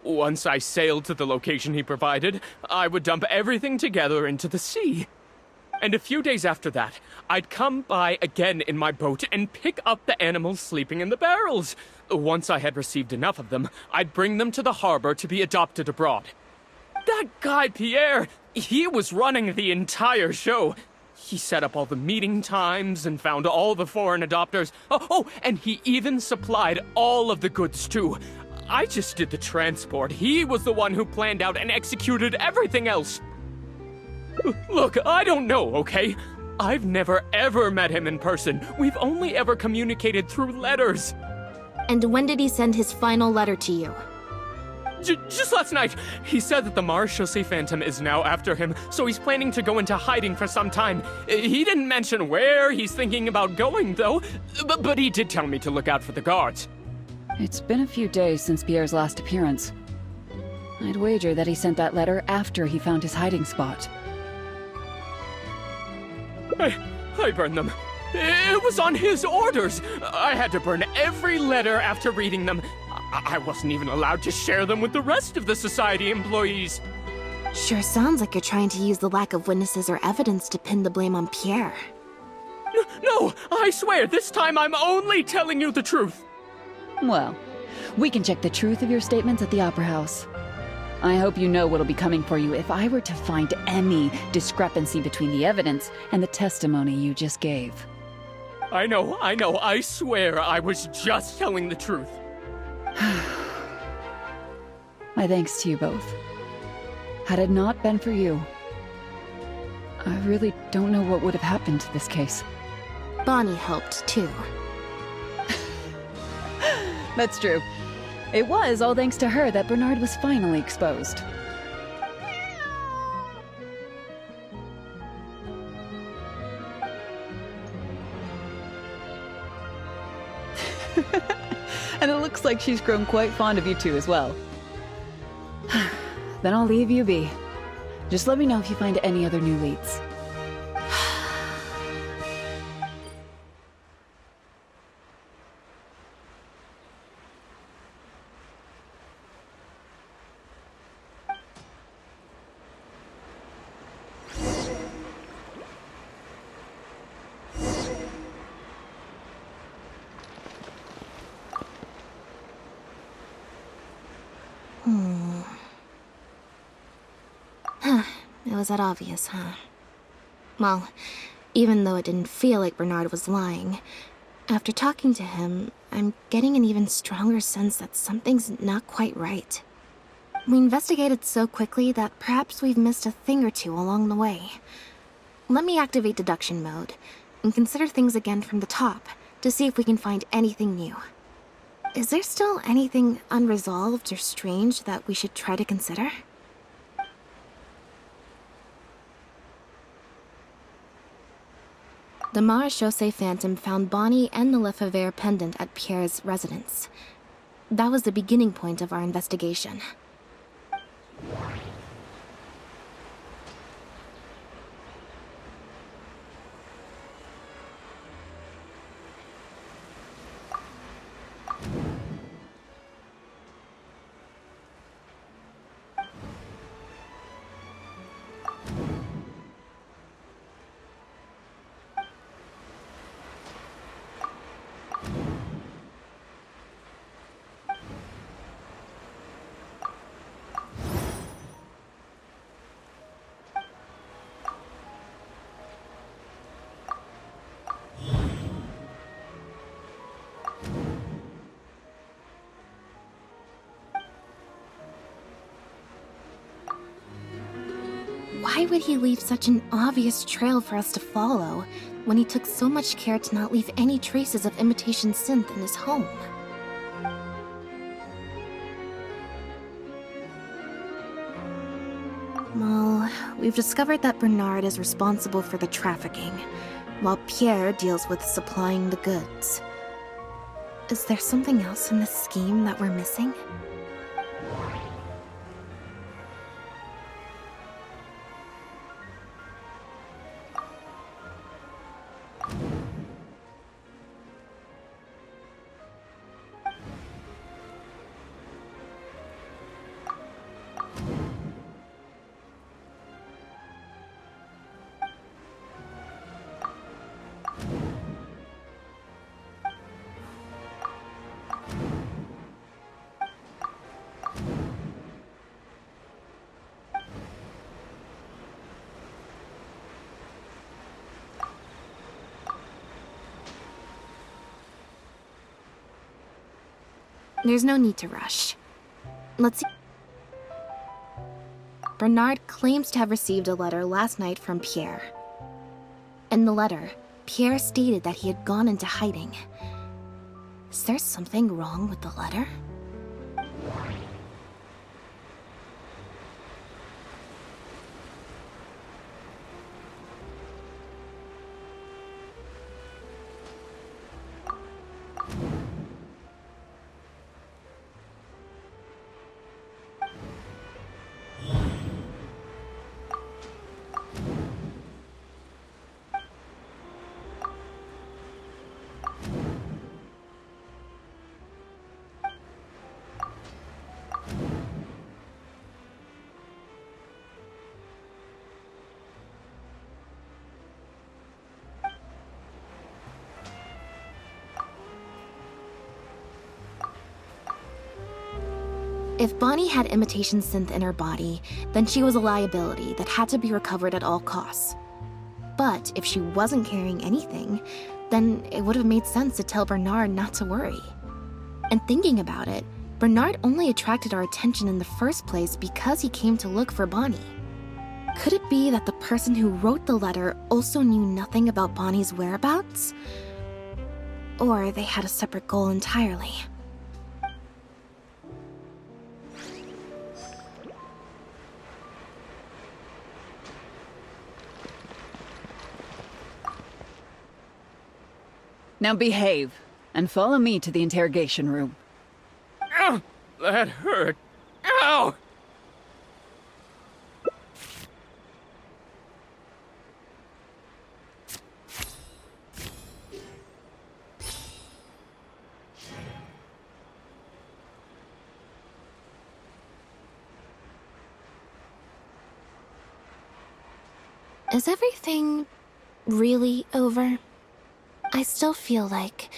Once I sailed to the location he provided, I would dump everything together into the sea. And a few days after that, I'd come by again in my boat and pick up the animals sleeping in the barrels. Once I had received enough of them, I'd bring them to the harbor to be adopted abroad. That guy, Pierre, he was running the entire show. He set up all the meeting times and found all the foreign adopters. Oh, and he even supplied all of the goods, too. I just did the transport. He was the one who planned out and executed everything else. Look, I don't know, okay? I've never ever met him in person. We've only ever communicated through letters. And when did he send his final letter to you? Just last night. He said that the Maréchaussée Phantom is now after him, so he's planning to go into hiding for some time. He didn't mention where he's thinking about going, though, but he did tell me to look out for the guards. It's been a few days since Pierre's last appearance. I'd wager that he sent that letter after he found his hiding spot. I burned them. It was on his orders. I had to burn every letter after reading them. I wasn't even allowed to share them with the rest of the society employees. Sure sounds like you're trying to use the lack of witnesses or evidence to pin the blame on Pierre. No, I swear, this time I'm only telling you the truth. Well, we can check the truth of your statements at the Opera House. I hope you know what'll be coming for you if I were to find any discrepancy between the evidence and the testimony you just gave. I know, I swear I was just telling the truth. My thanks to you both. Had it not been for you, I really don't know what would have happened to this case. Bonnie helped, too. That's true. It was all thanks to her that Bernard was finally exposed. And it looks like she's grown quite fond of you two as well. Then I'll leave you be. Just let me know if you find any other new leads. It was that obvious, huh? Well, even though it didn't feel like Bernard was lying, after talking to him, I'm getting an even stronger sense that something's not quite right. We investigated so quickly that perhaps we've missed a thing or two along the way. Let me activate deduction mode and consider things again from the top to see if we can find anything new. Is there still anything unresolved or strange that we should try to consider? The Marechaussee Phantom found Bonnie and the Lefebvre pendant at Pierre's residence. That was the beginning point of our investigation. Why would he leave such an obvious trail for us to follow, when he took so much care to not leave any traces of imitation synth in his home? Well, we've discovered that Bernard is responsible for the trafficking, while Pierre deals with supplying the goods. Is there something else in this scheme that we're missing? There's no need to rush. Let's see. Bernard claims to have received a letter last night from Pierre. In the letter, Pierre stated that he had gone into hiding. Is there something wrong with the letter? If Bonnie had imitation synth in her body, then she was a liability that had to be recovered at all costs. But if she wasn't carrying anything, then it would have made sense to tell Bernard not to worry. And thinking about it, Bernard only attracted our attention in the first place because he came to look for Bonnie. Could it be that the person who wrote the letter also knew nothing about Bonnie's whereabouts? Or they had a separate goal entirely? Now behave, and follow me to the interrogation room. Ow! That hurt. Ow! Is everything really over? I still feel like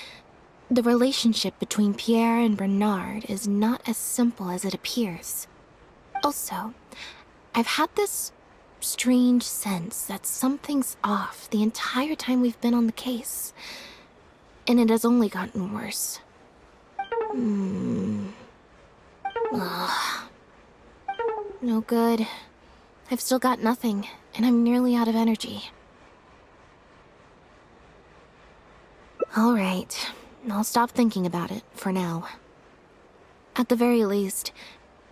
the relationship between Pierre and Bernard is not as simple as it appears. Also, I've had this strange sense that something's off the entire time we've been on the case. And it has only gotten worse. Ugh. No good. I've still got nothing, and I'm nearly out of energy. All right, I'll stop thinking about it for now. At the very least,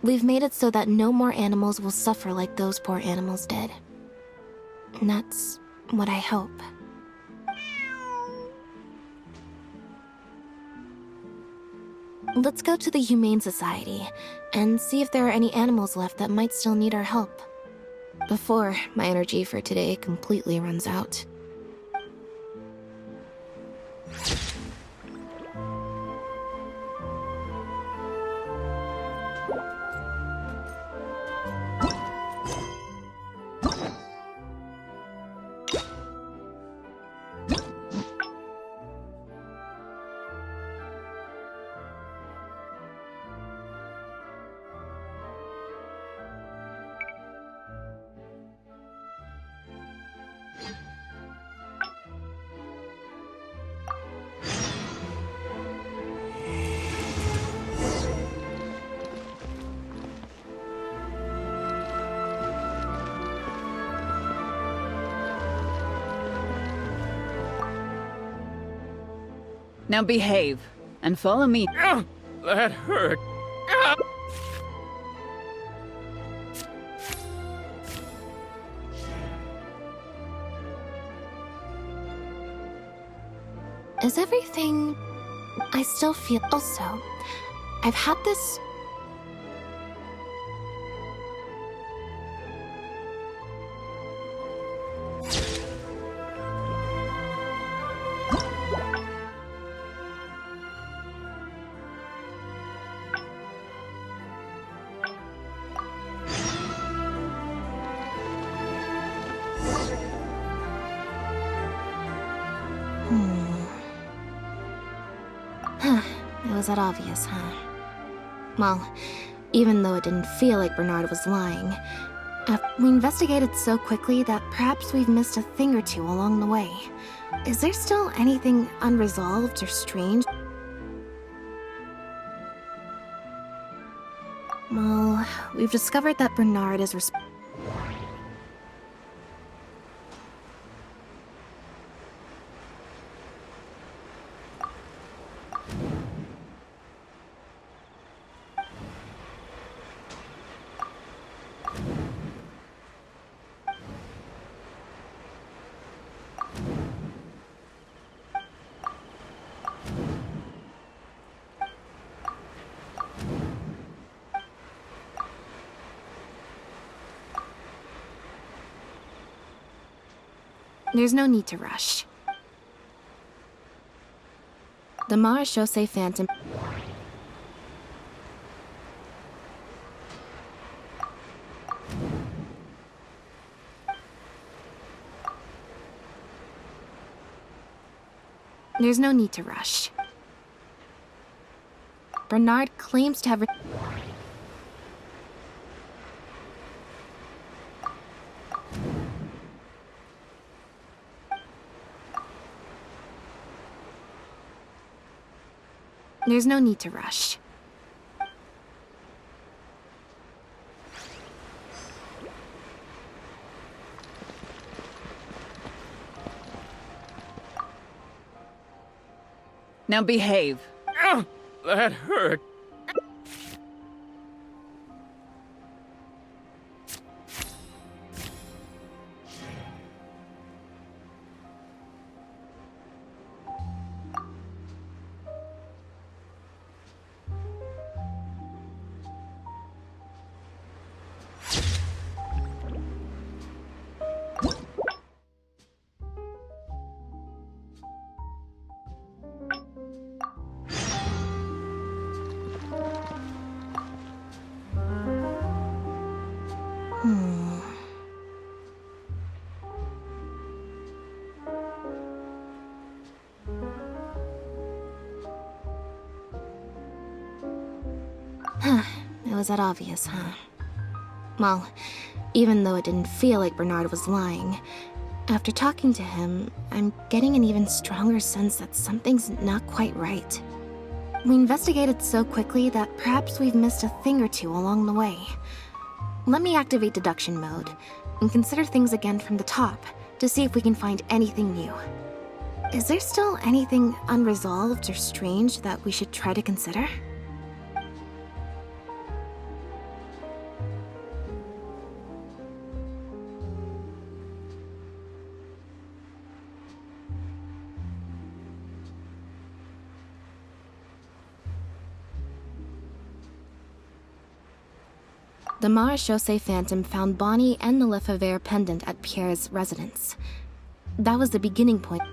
we've made it so that no more animals will suffer like those poor animals did. And that's what I hope. Let's go to the Humane Society and see if there are any animals left that might still need our help, before my energy for today completely runs out. Now behave, and follow me. Ow! That hurt. Ow! Is everything... I still feel... Also, I've had this... It was that obvious, huh? Well, even though it didn't feel like Bernard was lying, we investigated so quickly that perhaps we've missed a thing or two along the way. Is there still anything unresolved or strange? Well, we've discovered that Bernard is There's no need to rush. The Marechaussee Phantom... There's no need to rush. Bernard claims to have... There's no need to rush. Now behave. That hurt. It was that obvious, huh? Well, even though it didn't feel like Bernard was lying, after talking to him, I'm getting an even stronger sense that something's not quite right. We investigated so quickly that perhaps we've missed a thing or two along the way. Let me activate deduction mode and consider things again from the top to see if we can find anything new. Is there still anything unresolved or strange that we should try to consider? The Marechaussee Phantom found Bonnie and the Lefebvre pendant at Pierre's residence. That was the beginning point.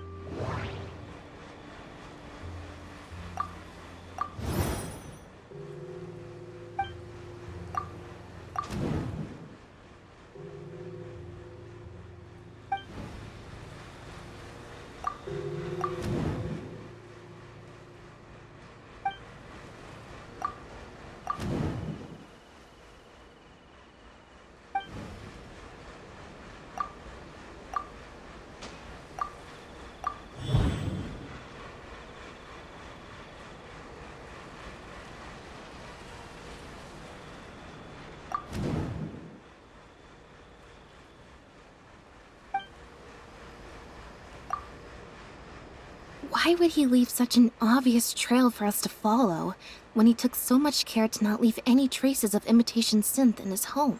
Why would he leave such an obvious trail for us to follow when he took so much care to not leave any traces of imitation synth in his home?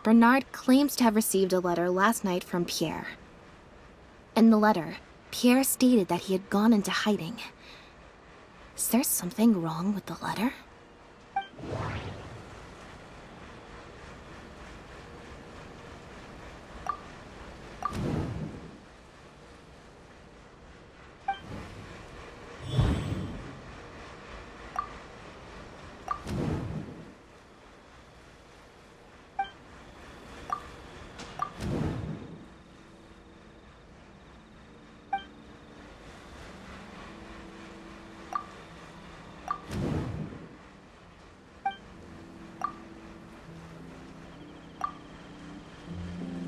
Bernard claims to have received a letter last night from Pierre. In the letter, Pierre stated that he had gone into hiding. Is there something wrong with the letter?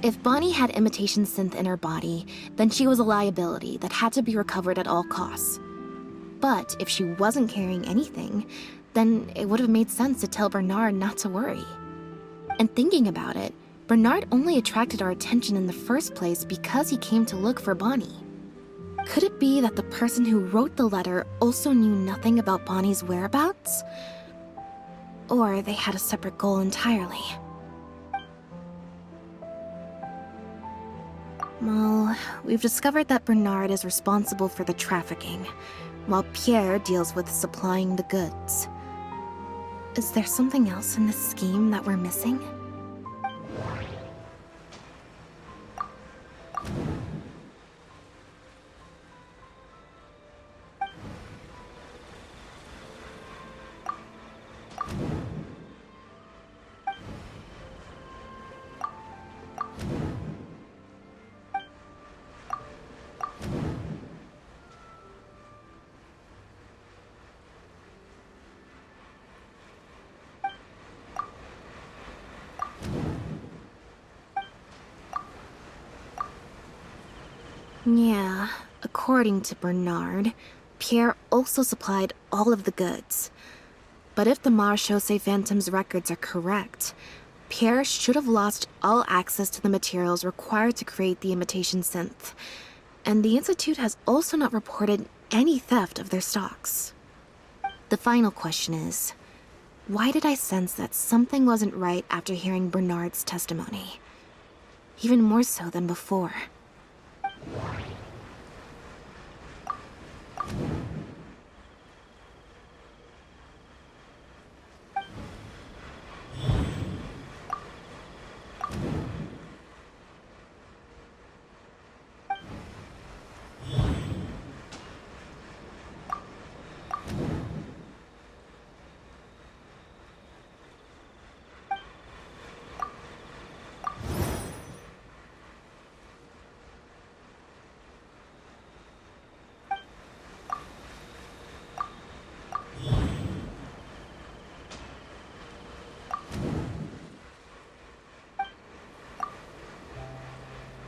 If Bonnie had imitation synth in her body, then she was a liability that had to be recovered at all costs. But if she wasn't carrying anything, then it would have made sense to tell Bernard not to worry. And thinking about it, Bernard only attracted our attention in the first place because he came to look for Bonnie. Could it be that the person who wrote the letter also knew nothing about Bonnie's whereabouts? Or they had a separate goal entirely? Well, we've discovered that Bernard is responsible for the trafficking, while Pierre deals with supplying the goods. Is there something else in this scheme that we're missing? Yeah, According to Bernard, Pierre also supplied all of the goods. But if the Marechaussee Phantom's records are correct, Pierre should have lost all access to the materials required to create the imitation synth. And the Institute has also not reported any theft of their stocks. The final question is, why did I sense that something wasn't right after hearing Bernard's testimony? Even more so than before.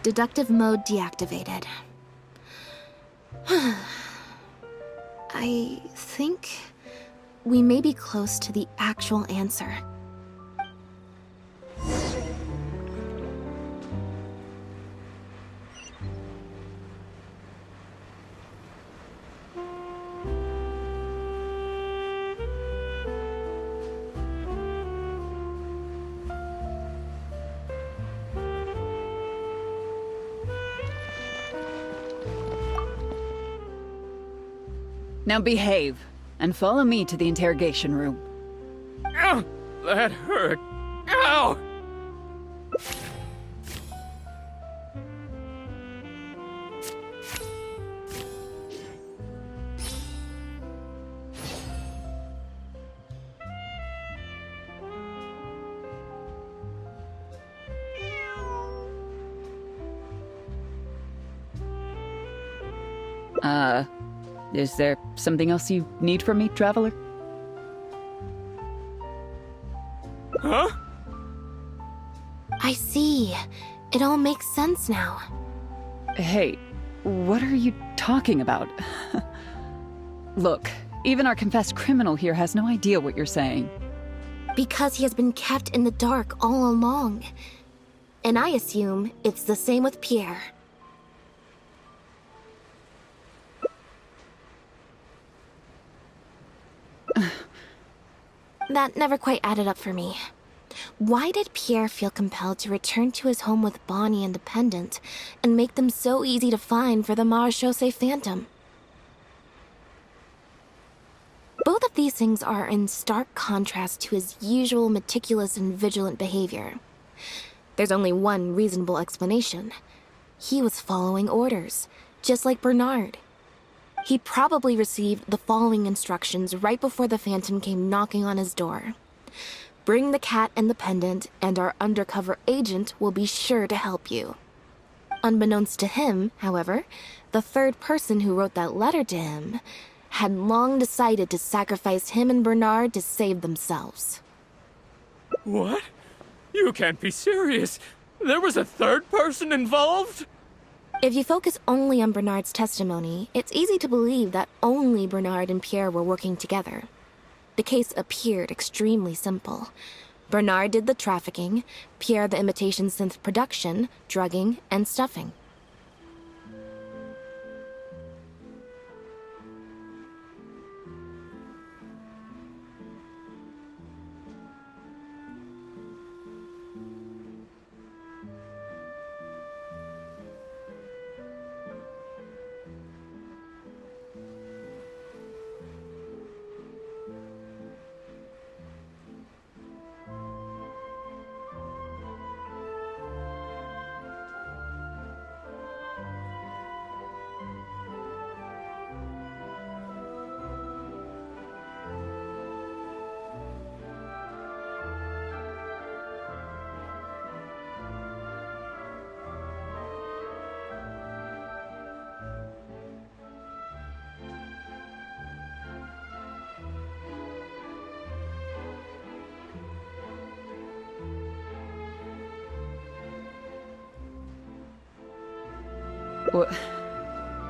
Deductive mode deactivated. I think we may be close to the actual answer. Now behave, and follow me to the interrogation room. Ow! That hurt. Ow! Is there something else you need from me, Traveler? Huh? I see. It all makes sense now. Hey, what are you talking about? Look, even our confessed criminal here has no idea what you're saying. Because he has been kept in the dark all along. And I assume it's the same with Pierre. That never quite added up for me. Why did Pierre feel compelled to return to his home with Bonnie and the pendant, and make them so easy to find for the Marechaussee Phantom? Both of these things are in stark contrast to his usual meticulous and vigilant behavior. There's only one reasonable explanation. He was following orders, just like Bernard. He probably received the following instructions right before the Phantom came knocking on his door. Bring the cat and the pendant, and our undercover agent will be sure to help you. Unbeknownst to him, however, the third person who wrote that letter to him had long decided to sacrifice him and Bernard to save themselves. What? You can't be serious. There was a third person involved? If you focus only on Bernard's testimony, it's easy to believe that only Bernard and Pierre were working together. The case appeared extremely simple. Bernard did the trafficking, Pierre the imitation synth production, drugging, and stuffing.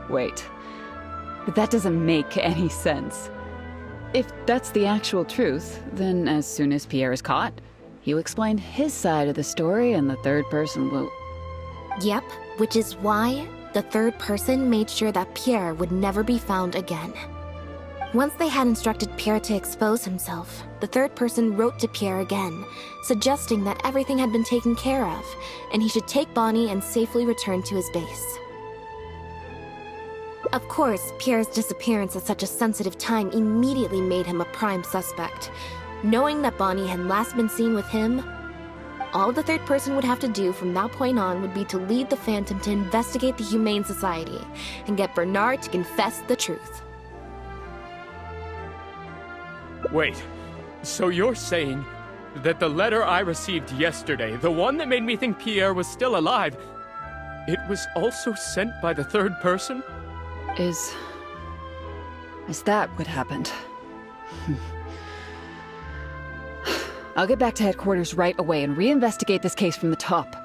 Wait. But that doesn't make any sense. If that's the actual truth, then as soon as Pierre is caught, he'll explain his side of the story and the third person will... Yep, which is why the third person made sure that Pierre would never be found again. Once they had instructed Pierre to expose himself, the third person wrote to Pierre again, suggesting that everything had been taken care of, and he should take Bonnie and safely return to his base. Of course, Pierre's disappearance at such a sensitive time immediately made him a prime suspect. Knowing that Bonnie had last been seen with him, all the third person would have to do from that point on would be to lead the Phantom to investigate the Humane Society and get Bernard to confess the truth. Wait, so you're saying that the letter I received yesterday, the one that made me think Pierre was still alive, it was also sent by the third person? Is that what happened? I'll get back to headquarters right away and reinvestigate this case from the top.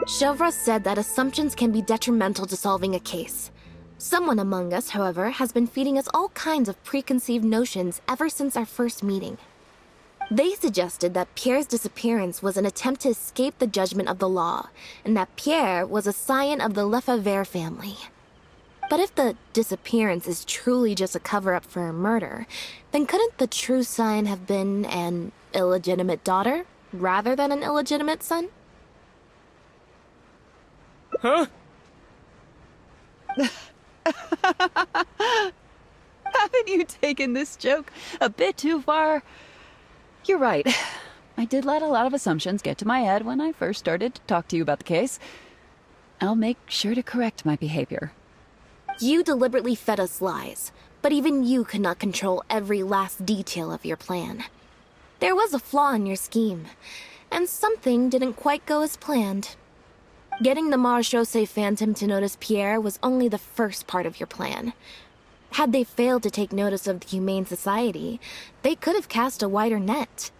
Chevra said that assumptions can be detrimental to solving a case. Someone among us, however, has been feeding us all kinds of preconceived notions ever since our first meeting. They suggested that Pierre's disappearance was an attempt to escape the judgment of the law, and that Pierre was a scion of the Lefebvre family. But if the disappearance is truly just a cover-up for a murder, then couldn't the true scion have been an illegitimate daughter, rather than an illegitimate son? Huh? Haven't you taken this joke a bit too far? You're right. I did let a lot of assumptions get to my head when I first started to talk to you about the case. I'll make sure to correct my behavior. You deliberately fed us lies, but even you could not control every last detail of your plan. There was a flaw in your scheme, and something didn't quite go as planned. Getting the Marechaussee Phantom to notice Pierre was only the first part of your plan. Had they failed to take notice of the Humane Society, they could have cast a wider net.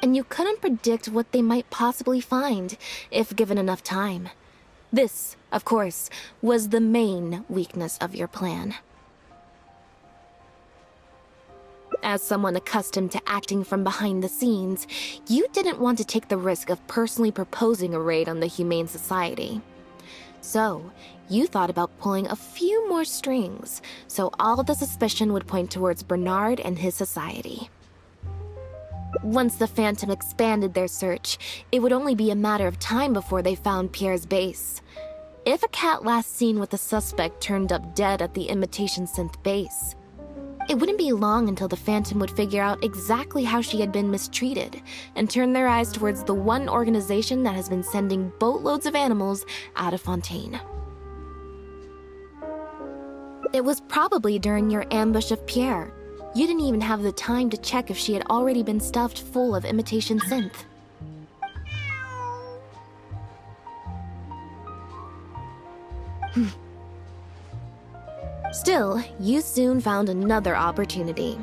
And you couldn't predict what they might possibly find, if given enough time. This, of course, was the main weakness of your plan. As someone accustomed to acting from behind the scenes, you didn't want to take the risk of personally proposing a raid on the Humane Society. So, you thought about pulling a few more strings, so all the suspicion would point towards Bernard and his society. Once the Phantom expanded their search, it would only be a matter of time before they found Pierre's base. If a cat last seen with the suspect turned up dead at the imitation synth base, it wouldn't be long until the Phantom would figure out exactly how she had been mistreated and turn their eyes towards the one organization that has been sending boatloads of animals out of Fontaine. It was probably during your ambush of Pierre. You didn't even have the time to check if she had already been stuffed full of imitation synth. Still, you soon found another opportunity.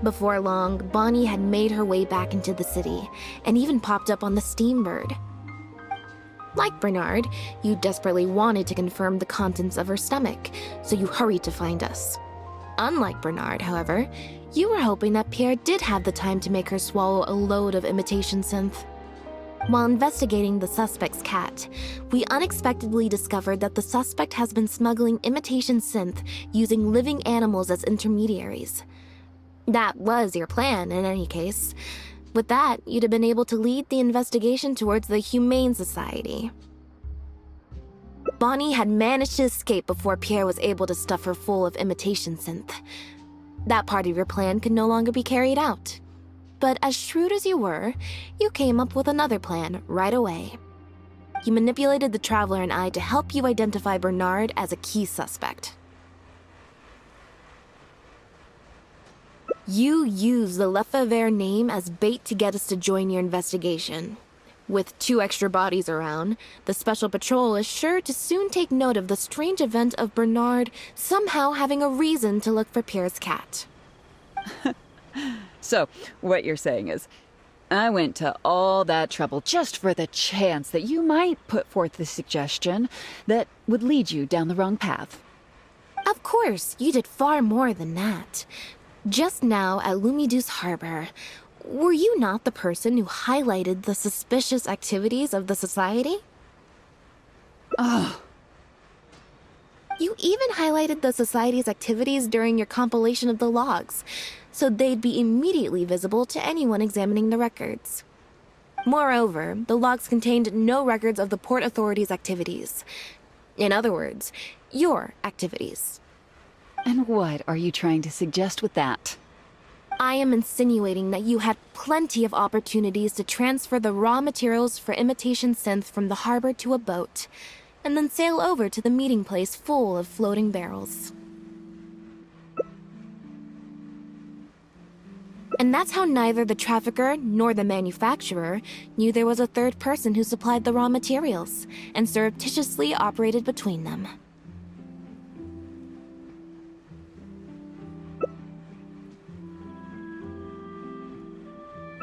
Before long, Bonnie had made her way back into the city, and even popped up on the Steambird. Like Bernard, you desperately wanted to confirm the contents of her stomach, so you hurried to find us. Unlike Bernard, however, you were hoping that Pierre did have the time to make her swallow a load of imitation synth. While investigating the suspect's cat, we unexpectedly discovered that the suspect has been smuggling imitation synth using living animals as intermediaries. That was your plan, in any case. With that, you'd have been able to lead the investigation towards the Humane Society. Bonnie had managed to escape before Pierre was able to stuff her full of imitation synth. That part of your plan could no longer be carried out. But as shrewd as you were, you came up with another plan right away. You manipulated the Traveler and I to help you identify Bernard as a key suspect. You used the Lefebvre name as bait to get us to join your investigation. With 2 extra bodies around, the Special Patrol is sure to soon take note of the strange event of Bernard somehow having a reason to look for Pierre's cat. So, what you're saying is, I went to all that trouble just for the chance that you might put forth the suggestion that would lead you down the wrong path. Of course, you did far more than that. Just now at Lumidu's Harbor, were you not the person who highlighted the suspicious activities of the Society? Oh. You even highlighted the Society's activities during your compilation of the logs, so they'd be immediately visible to anyone examining the records. Moreover, the logs contained no records of the Port Authority's activities. In other words, your activities. And what are you trying to suggest with that? I am insinuating that you had plenty of opportunities to transfer the raw materials for imitation synth from the harbor to a boat, and then sail over to the meeting place full of floating barrels. And that's how neither the trafficker nor the manufacturer knew there was a third person who supplied the raw materials, and surreptitiously operated between them.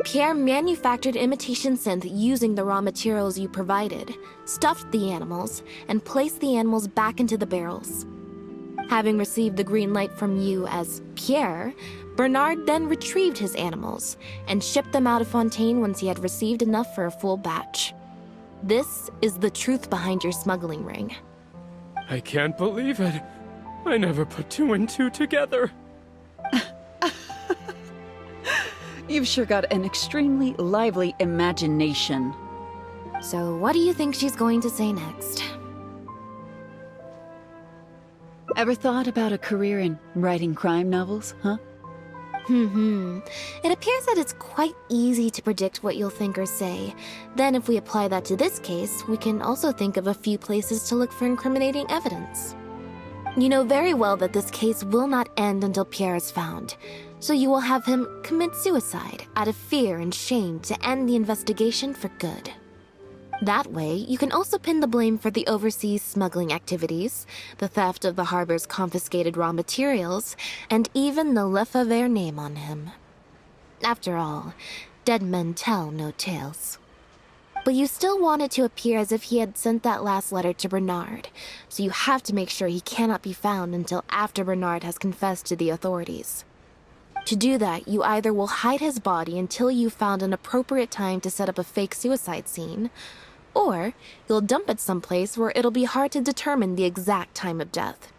Pierre manufactured imitation synth using the raw materials you provided, stuffed the animals, and placed the animals back into the barrels. Having received the green light from you as Pierre, Bernard then retrieved his animals and shipped them out of Fontaine once he had received enough for a full batch. This is the truth behind your smuggling ring. I can't believe it. I never put two and two together. You've sure got an extremely lively imagination. So what do you think she's going to say next? Ever thought about a career in writing crime novels, huh? It appears that it's quite easy to predict what you'll think or say. Then if we apply that to this case, we can also think of a few places to look for incriminating evidence. You know very well that this case will not end until Pierre is found, so you will have him commit suicide out of fear and shame to end the investigation for good. That way, you can also pin the blame for the overseas smuggling activities, the theft of the harbor's confiscated raw materials, and even the Lefebvre name on him. After all, dead men tell no tales. But you still want it to appear as if he had sent that last letter to Bernard, so you have to make sure he cannot be found until after Bernard has confessed to the authorities. To do that, you either will hide his body until you've found an appropriate time to set up a fake suicide scene, or you'll dump it someplace where it'll be hard to determine the exact time of death.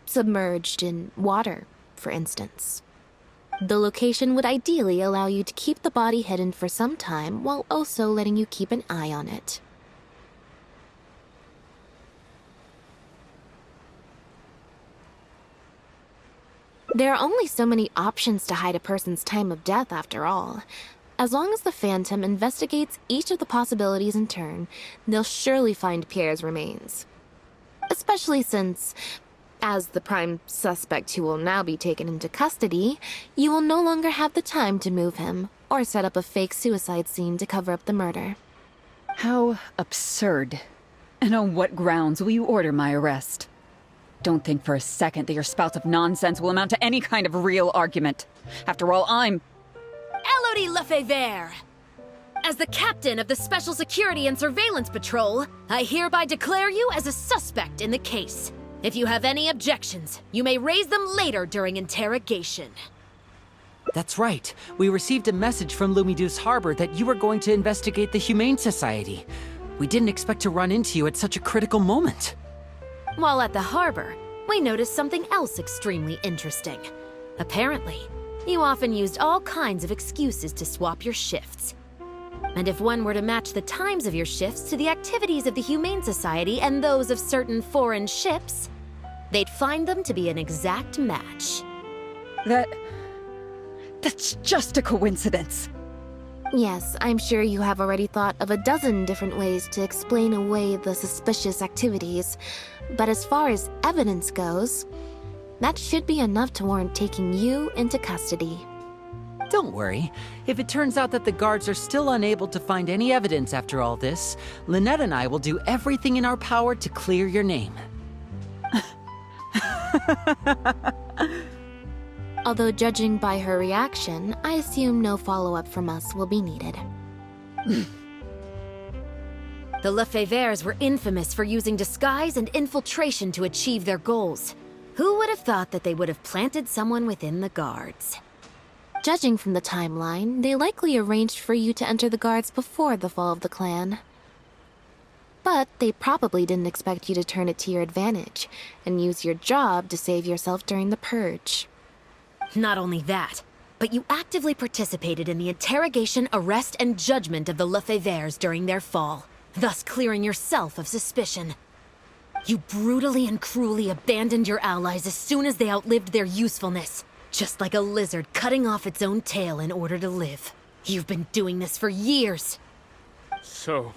Submerged in water, for instance. The location would ideally allow you to keep the body hidden for some time while also letting you keep an eye on it. There are only so many options to hide a person's time of death, after all. As long as the Phantom investigates each of the possibilities in turn, they'll surely find Pierre's remains. Especially since, as the prime suspect who will now be taken into custody, you will no longer have the time to move him or set up a fake suicide scene to cover up the murder. How absurd. And on what grounds will you order my arrest? Don't think for a second that your spouts of nonsense will amount to any kind of real argument. After all, I'm... Elodie Lefebvre! As the captain of the Special Security and Surveillance Patrol, I hereby declare you as a suspect in the case. If you have any objections, you may raise them later during interrogation. That's right. We received a message from Lumidu's Harbor that you were going to investigate the Humane Society. We didn't expect to run into you at such a critical moment. While at the harbor, we noticed something else extremely interesting. Apparently, you often used all kinds of excuses to swap your shifts. And if one were to match the times of your shifts to the activities of the Humane Society and those of certain foreign ships, they'd find them to be an exact match. That's just a coincidence. Yes, I'm sure you have already thought of a dozen different ways to explain away the suspicious activities, but as far as evidence goes, that should be enough to warrant taking you into custody. Don't worry. If it turns out that the guards are still unable to find any evidence after all this, Lynette and I will do everything in our power to clear your name. Although judging by her reaction, I assume no follow-up from us will be needed. The Lefebvres were infamous for using disguise and infiltration to achieve their goals. Who would have thought that they would have planted someone within the guards? Judging from the timeline, they likely arranged for you to enter the guards before the fall of the clan. But they probably didn't expect you to turn it to your advantage and use your job to save yourself during the purge. Not only that, but you actively participated in the interrogation, arrest, and judgment of the Lefebvres during their fall, thus clearing yourself of suspicion. You brutally and cruelly abandoned your allies as soon as they outlived their usefulness, just like a lizard cutting off its own tail in order to live. You've been doing this for years. So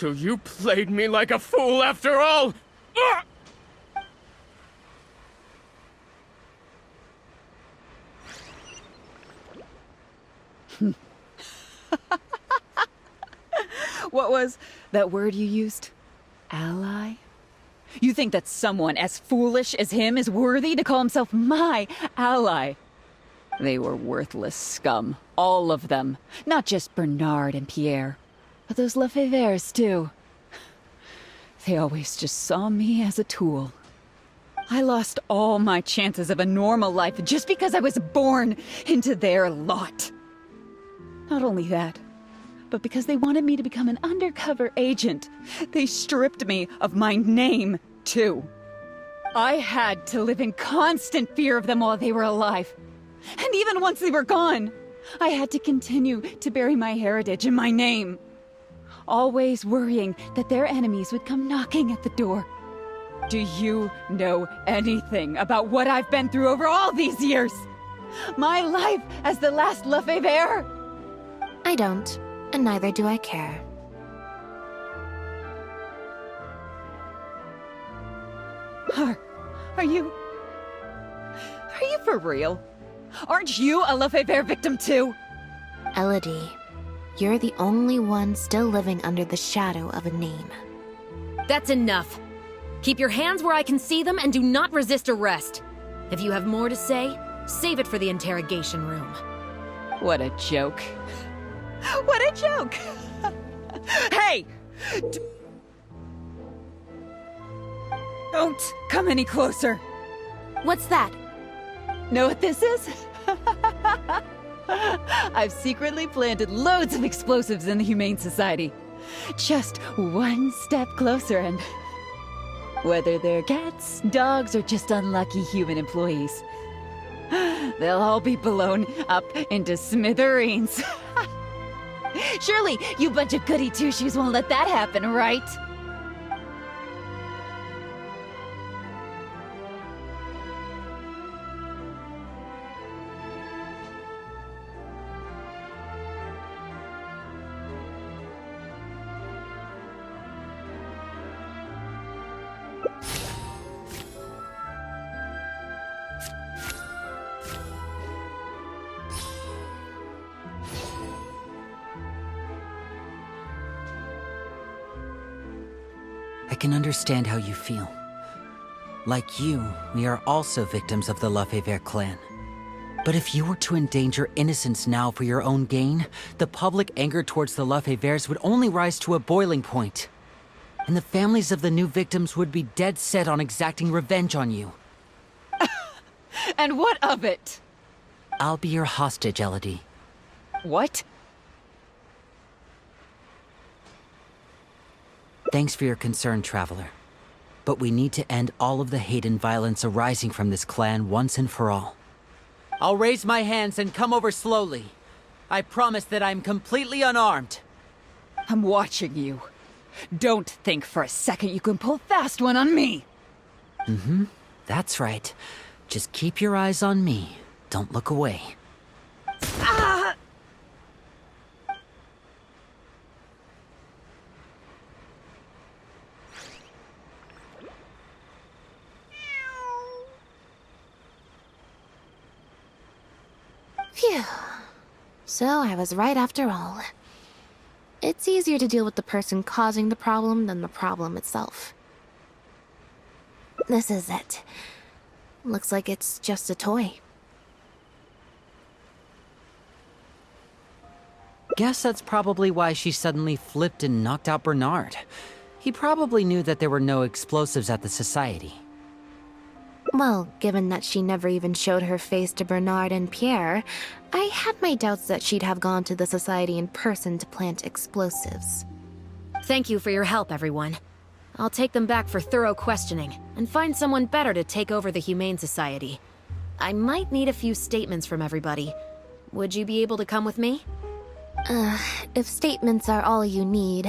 you played me like a fool after all? Ah! What was that word you used? Ally? You think that someone as foolish as him is worthy to call himself my ally? They were worthless scum, all of them. Not just Bernard and Pierre, but those Lefebvres too. They always just saw me as a tool. I lost all my chances of a normal life just because I was born into their lot. Not only that, but because they wanted me to become an undercover agent, they stripped me of my name, too. I had to live in constant fear of them while they were alive. And even once they were gone, I had to continue to bury my heritage and my name. Always worrying that their enemies would come knocking at the door. Do you know anything about what I've been through over all these years? My life as the last Lefebvre? I don't, and neither do I care. Are you for real? Aren't you a Lefebvre victim too? Elodie, you're the only one still living under the shadow of a name. That's enough. Keep your hands where I can see them and do not resist arrest. If you have more to say, save it for the interrogation room. What a joke. What a joke! Hey! Don't come any closer. What's that? Know what this is? I've secretly planted loads of explosives in the Humane Society. Just one step closer and... whether they're cats, dogs, or just unlucky human employees, they'll all be blown up into smithereens. Surely you bunch of goody two-shoes won't let that happen, right? I can understand how you feel. Like you, we are also victims of the Lefebvre clan. But if you were to endanger innocence now for your own gain, the public anger towards the Lefebvres would only rise to a boiling point. And the families of the new victims would be dead set on exacting revenge on you. And what of it? I'll be your hostage, Elodie. What? Thanks for your concern, Traveler. But we need to end all of the hate and violence arising from this clan once and for all. I'll raise my hands and come over slowly. I promise that I'm completely unarmed. I'm watching you. Don't think for a second you can pull a fast one on me. Mm-hmm. That's right. Just keep your eyes on me. Don't look away. Ah! Phew. So I was right after all. It's easier to deal with the person causing the problem than the problem itself. This is it. Looks like it's just a toy. guess that's probably why she suddenly flipped and knocked out Bernard. He probably knew that there were no explosives at the Society. Well, given that she never even showed her face to Bernard and Pierre, I had my doubts that she'd have gone to the Society in person to plant explosives. Thank you for your help, everyone. I'll take them back for thorough questioning, and find someone better to take over the Humane Society. I might need a few statements from everybody. Would you be able to come with me? If statements are all you need,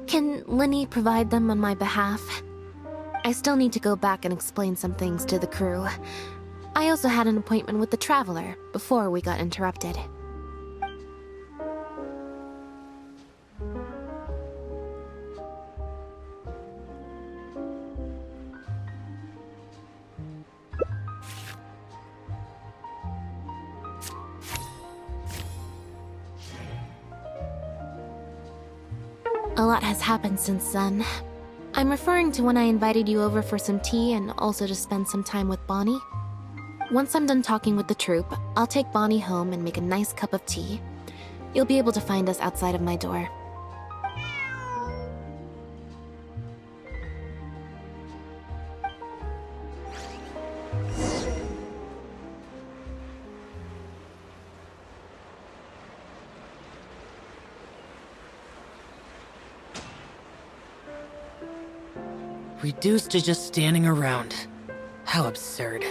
can Linny provide them on my behalf? I still need to go back and explain some things to the crew. I also had an appointment with the Traveler before we got interrupted. A lot has happened since then. I'm referring to when I invited you over for some tea and also to spend some time with Bonnie. Once I'm done talking with the troupe, I'll take Bonnie home and make a nice cup of tea. You'll be able to find us outside of my door. Reduced to just standing around. How absurd.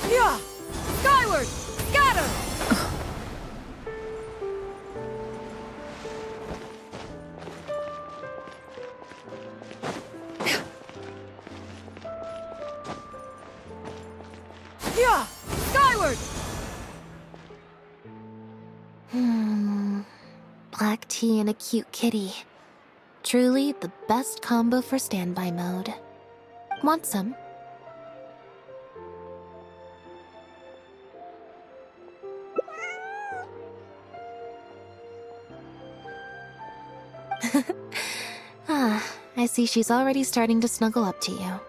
Yeah! Skyward! Scatter! Yeah! Skyward! Black tea and a cute kitty. Truly the best combo for standby mode. Want some? I see she's already starting to snuggle up to you.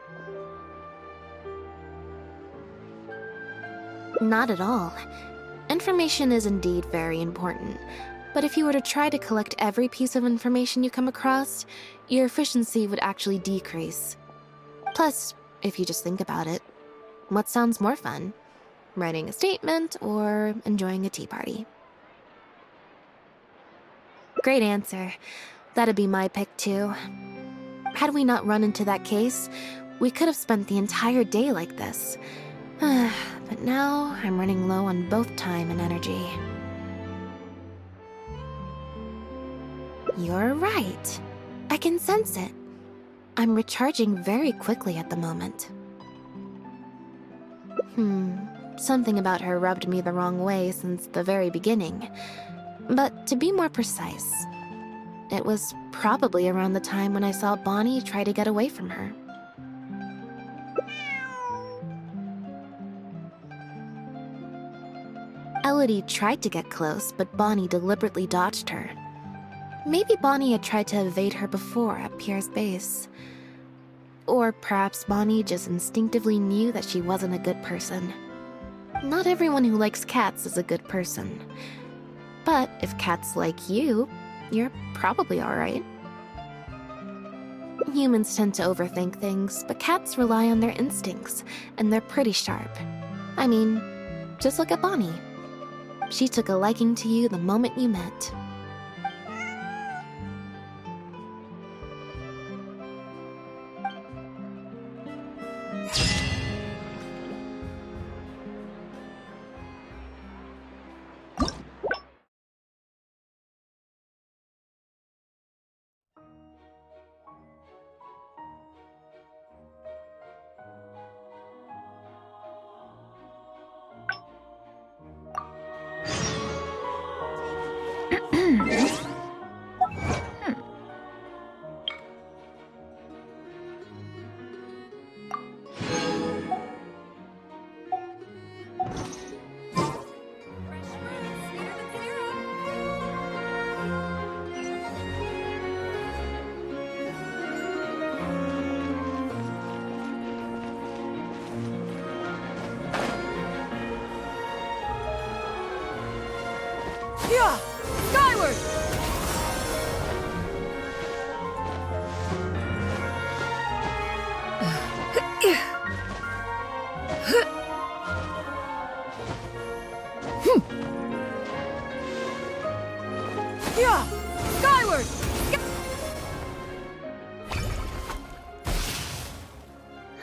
Not at all. Information is indeed very important, but if you were to try to collect every piece of information you come across, your efficiency would actually decrease. Plus, if you just think about it, what sounds more fun? Writing a statement or enjoying a tea party? Great answer. That'd be my pick too. Had we not run into that case, we could have spent the entire day like this. But now, I'm running low on both time and energy. You're right. I can sense it. I'm recharging very quickly at the moment. Something about her rubbed me the wrong way since the very beginning. But to be more precise, it was probably around the time when I saw Bonnie try to get away from her. Elodie tried to get close, but Bonnie deliberately dodged her. Maybe Bonnie had tried to evade her before at Pierre's base. Or perhaps Bonnie just instinctively knew that she wasn't a good person. Not everyone who likes cats is a good person. But if cats like you, you're probably alright. Humans tend to overthink things, but cats rely on their instincts, and they're pretty sharp. I mean, just look at Bonnie. She took a liking to you the moment you met.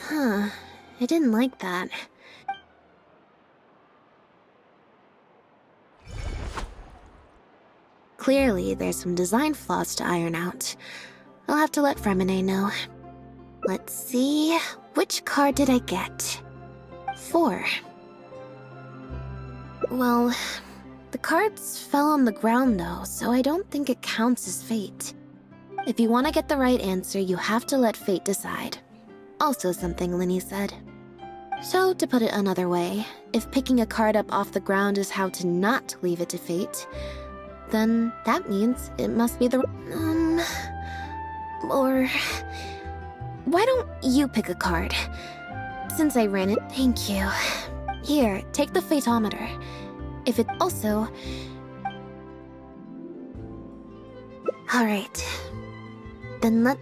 Huh. I didn't like that. Clearly, there's some design flaws to iron out. I'll have to let Fremine know. Let's see... which card did I get? 4. Well, the cards fell on the ground though, so I don't think it counts as fate. If you want to get the right answer, you have to let fate decide. Also something Linny said. So, to put it another way, if picking a card up off the ground is how to not leave it to fate, then that means it must be the... Or... Why don't you pick a card? Since I ran it, thank you. Here, take the Fatometer. If it also... Alright. Then let...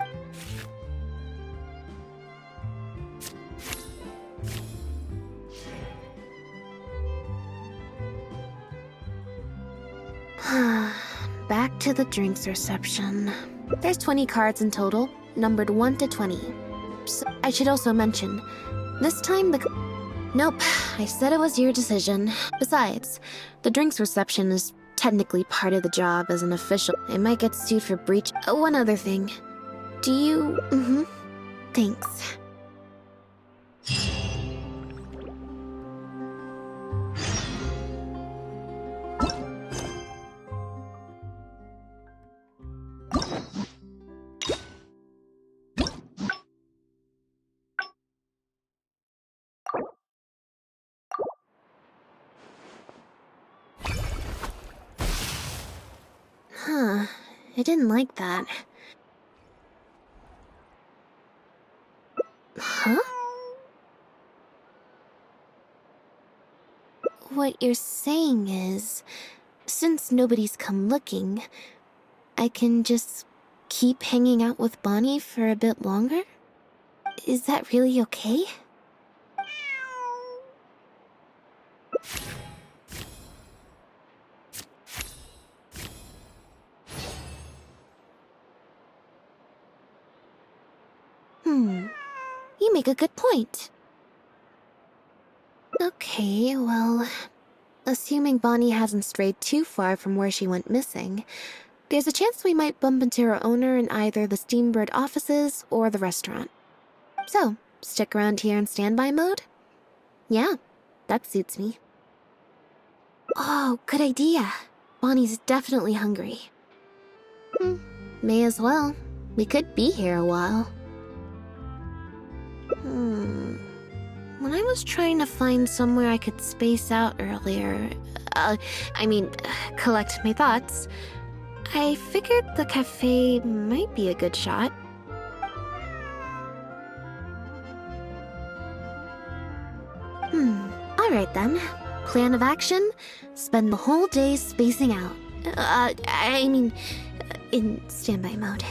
Back to the drinks reception. There's 20 cards in total, numbered 1 to 20. So I should also mention, this time the... Nope, I said it was your decision. Besides, the drinks reception is technically part of the job as an official. It might get sued for breach. Oh, one other thing. Do you... Thanks. Huh, I didn't like that. Huh? What you're saying is, since nobody's come looking, I can just keep hanging out with Bonnie for a bit longer? Is that really okay? You make a good point. Okay, well, assuming Bonnie hasn't strayed too far from where she went missing, there's a chance we might bump into her owner in either the Steambird offices or the restaurant. So, stick around here in standby mode? Yeah, that suits me. Oh, good idea. Bonnie's definitely hungry. May as well. We could be here a while. When I was trying to find somewhere I could space out earlier, collect my thoughts, I figured the cafe might be a good shot. Alright then. Plan of action, spend the whole day spacing out. In standby mode.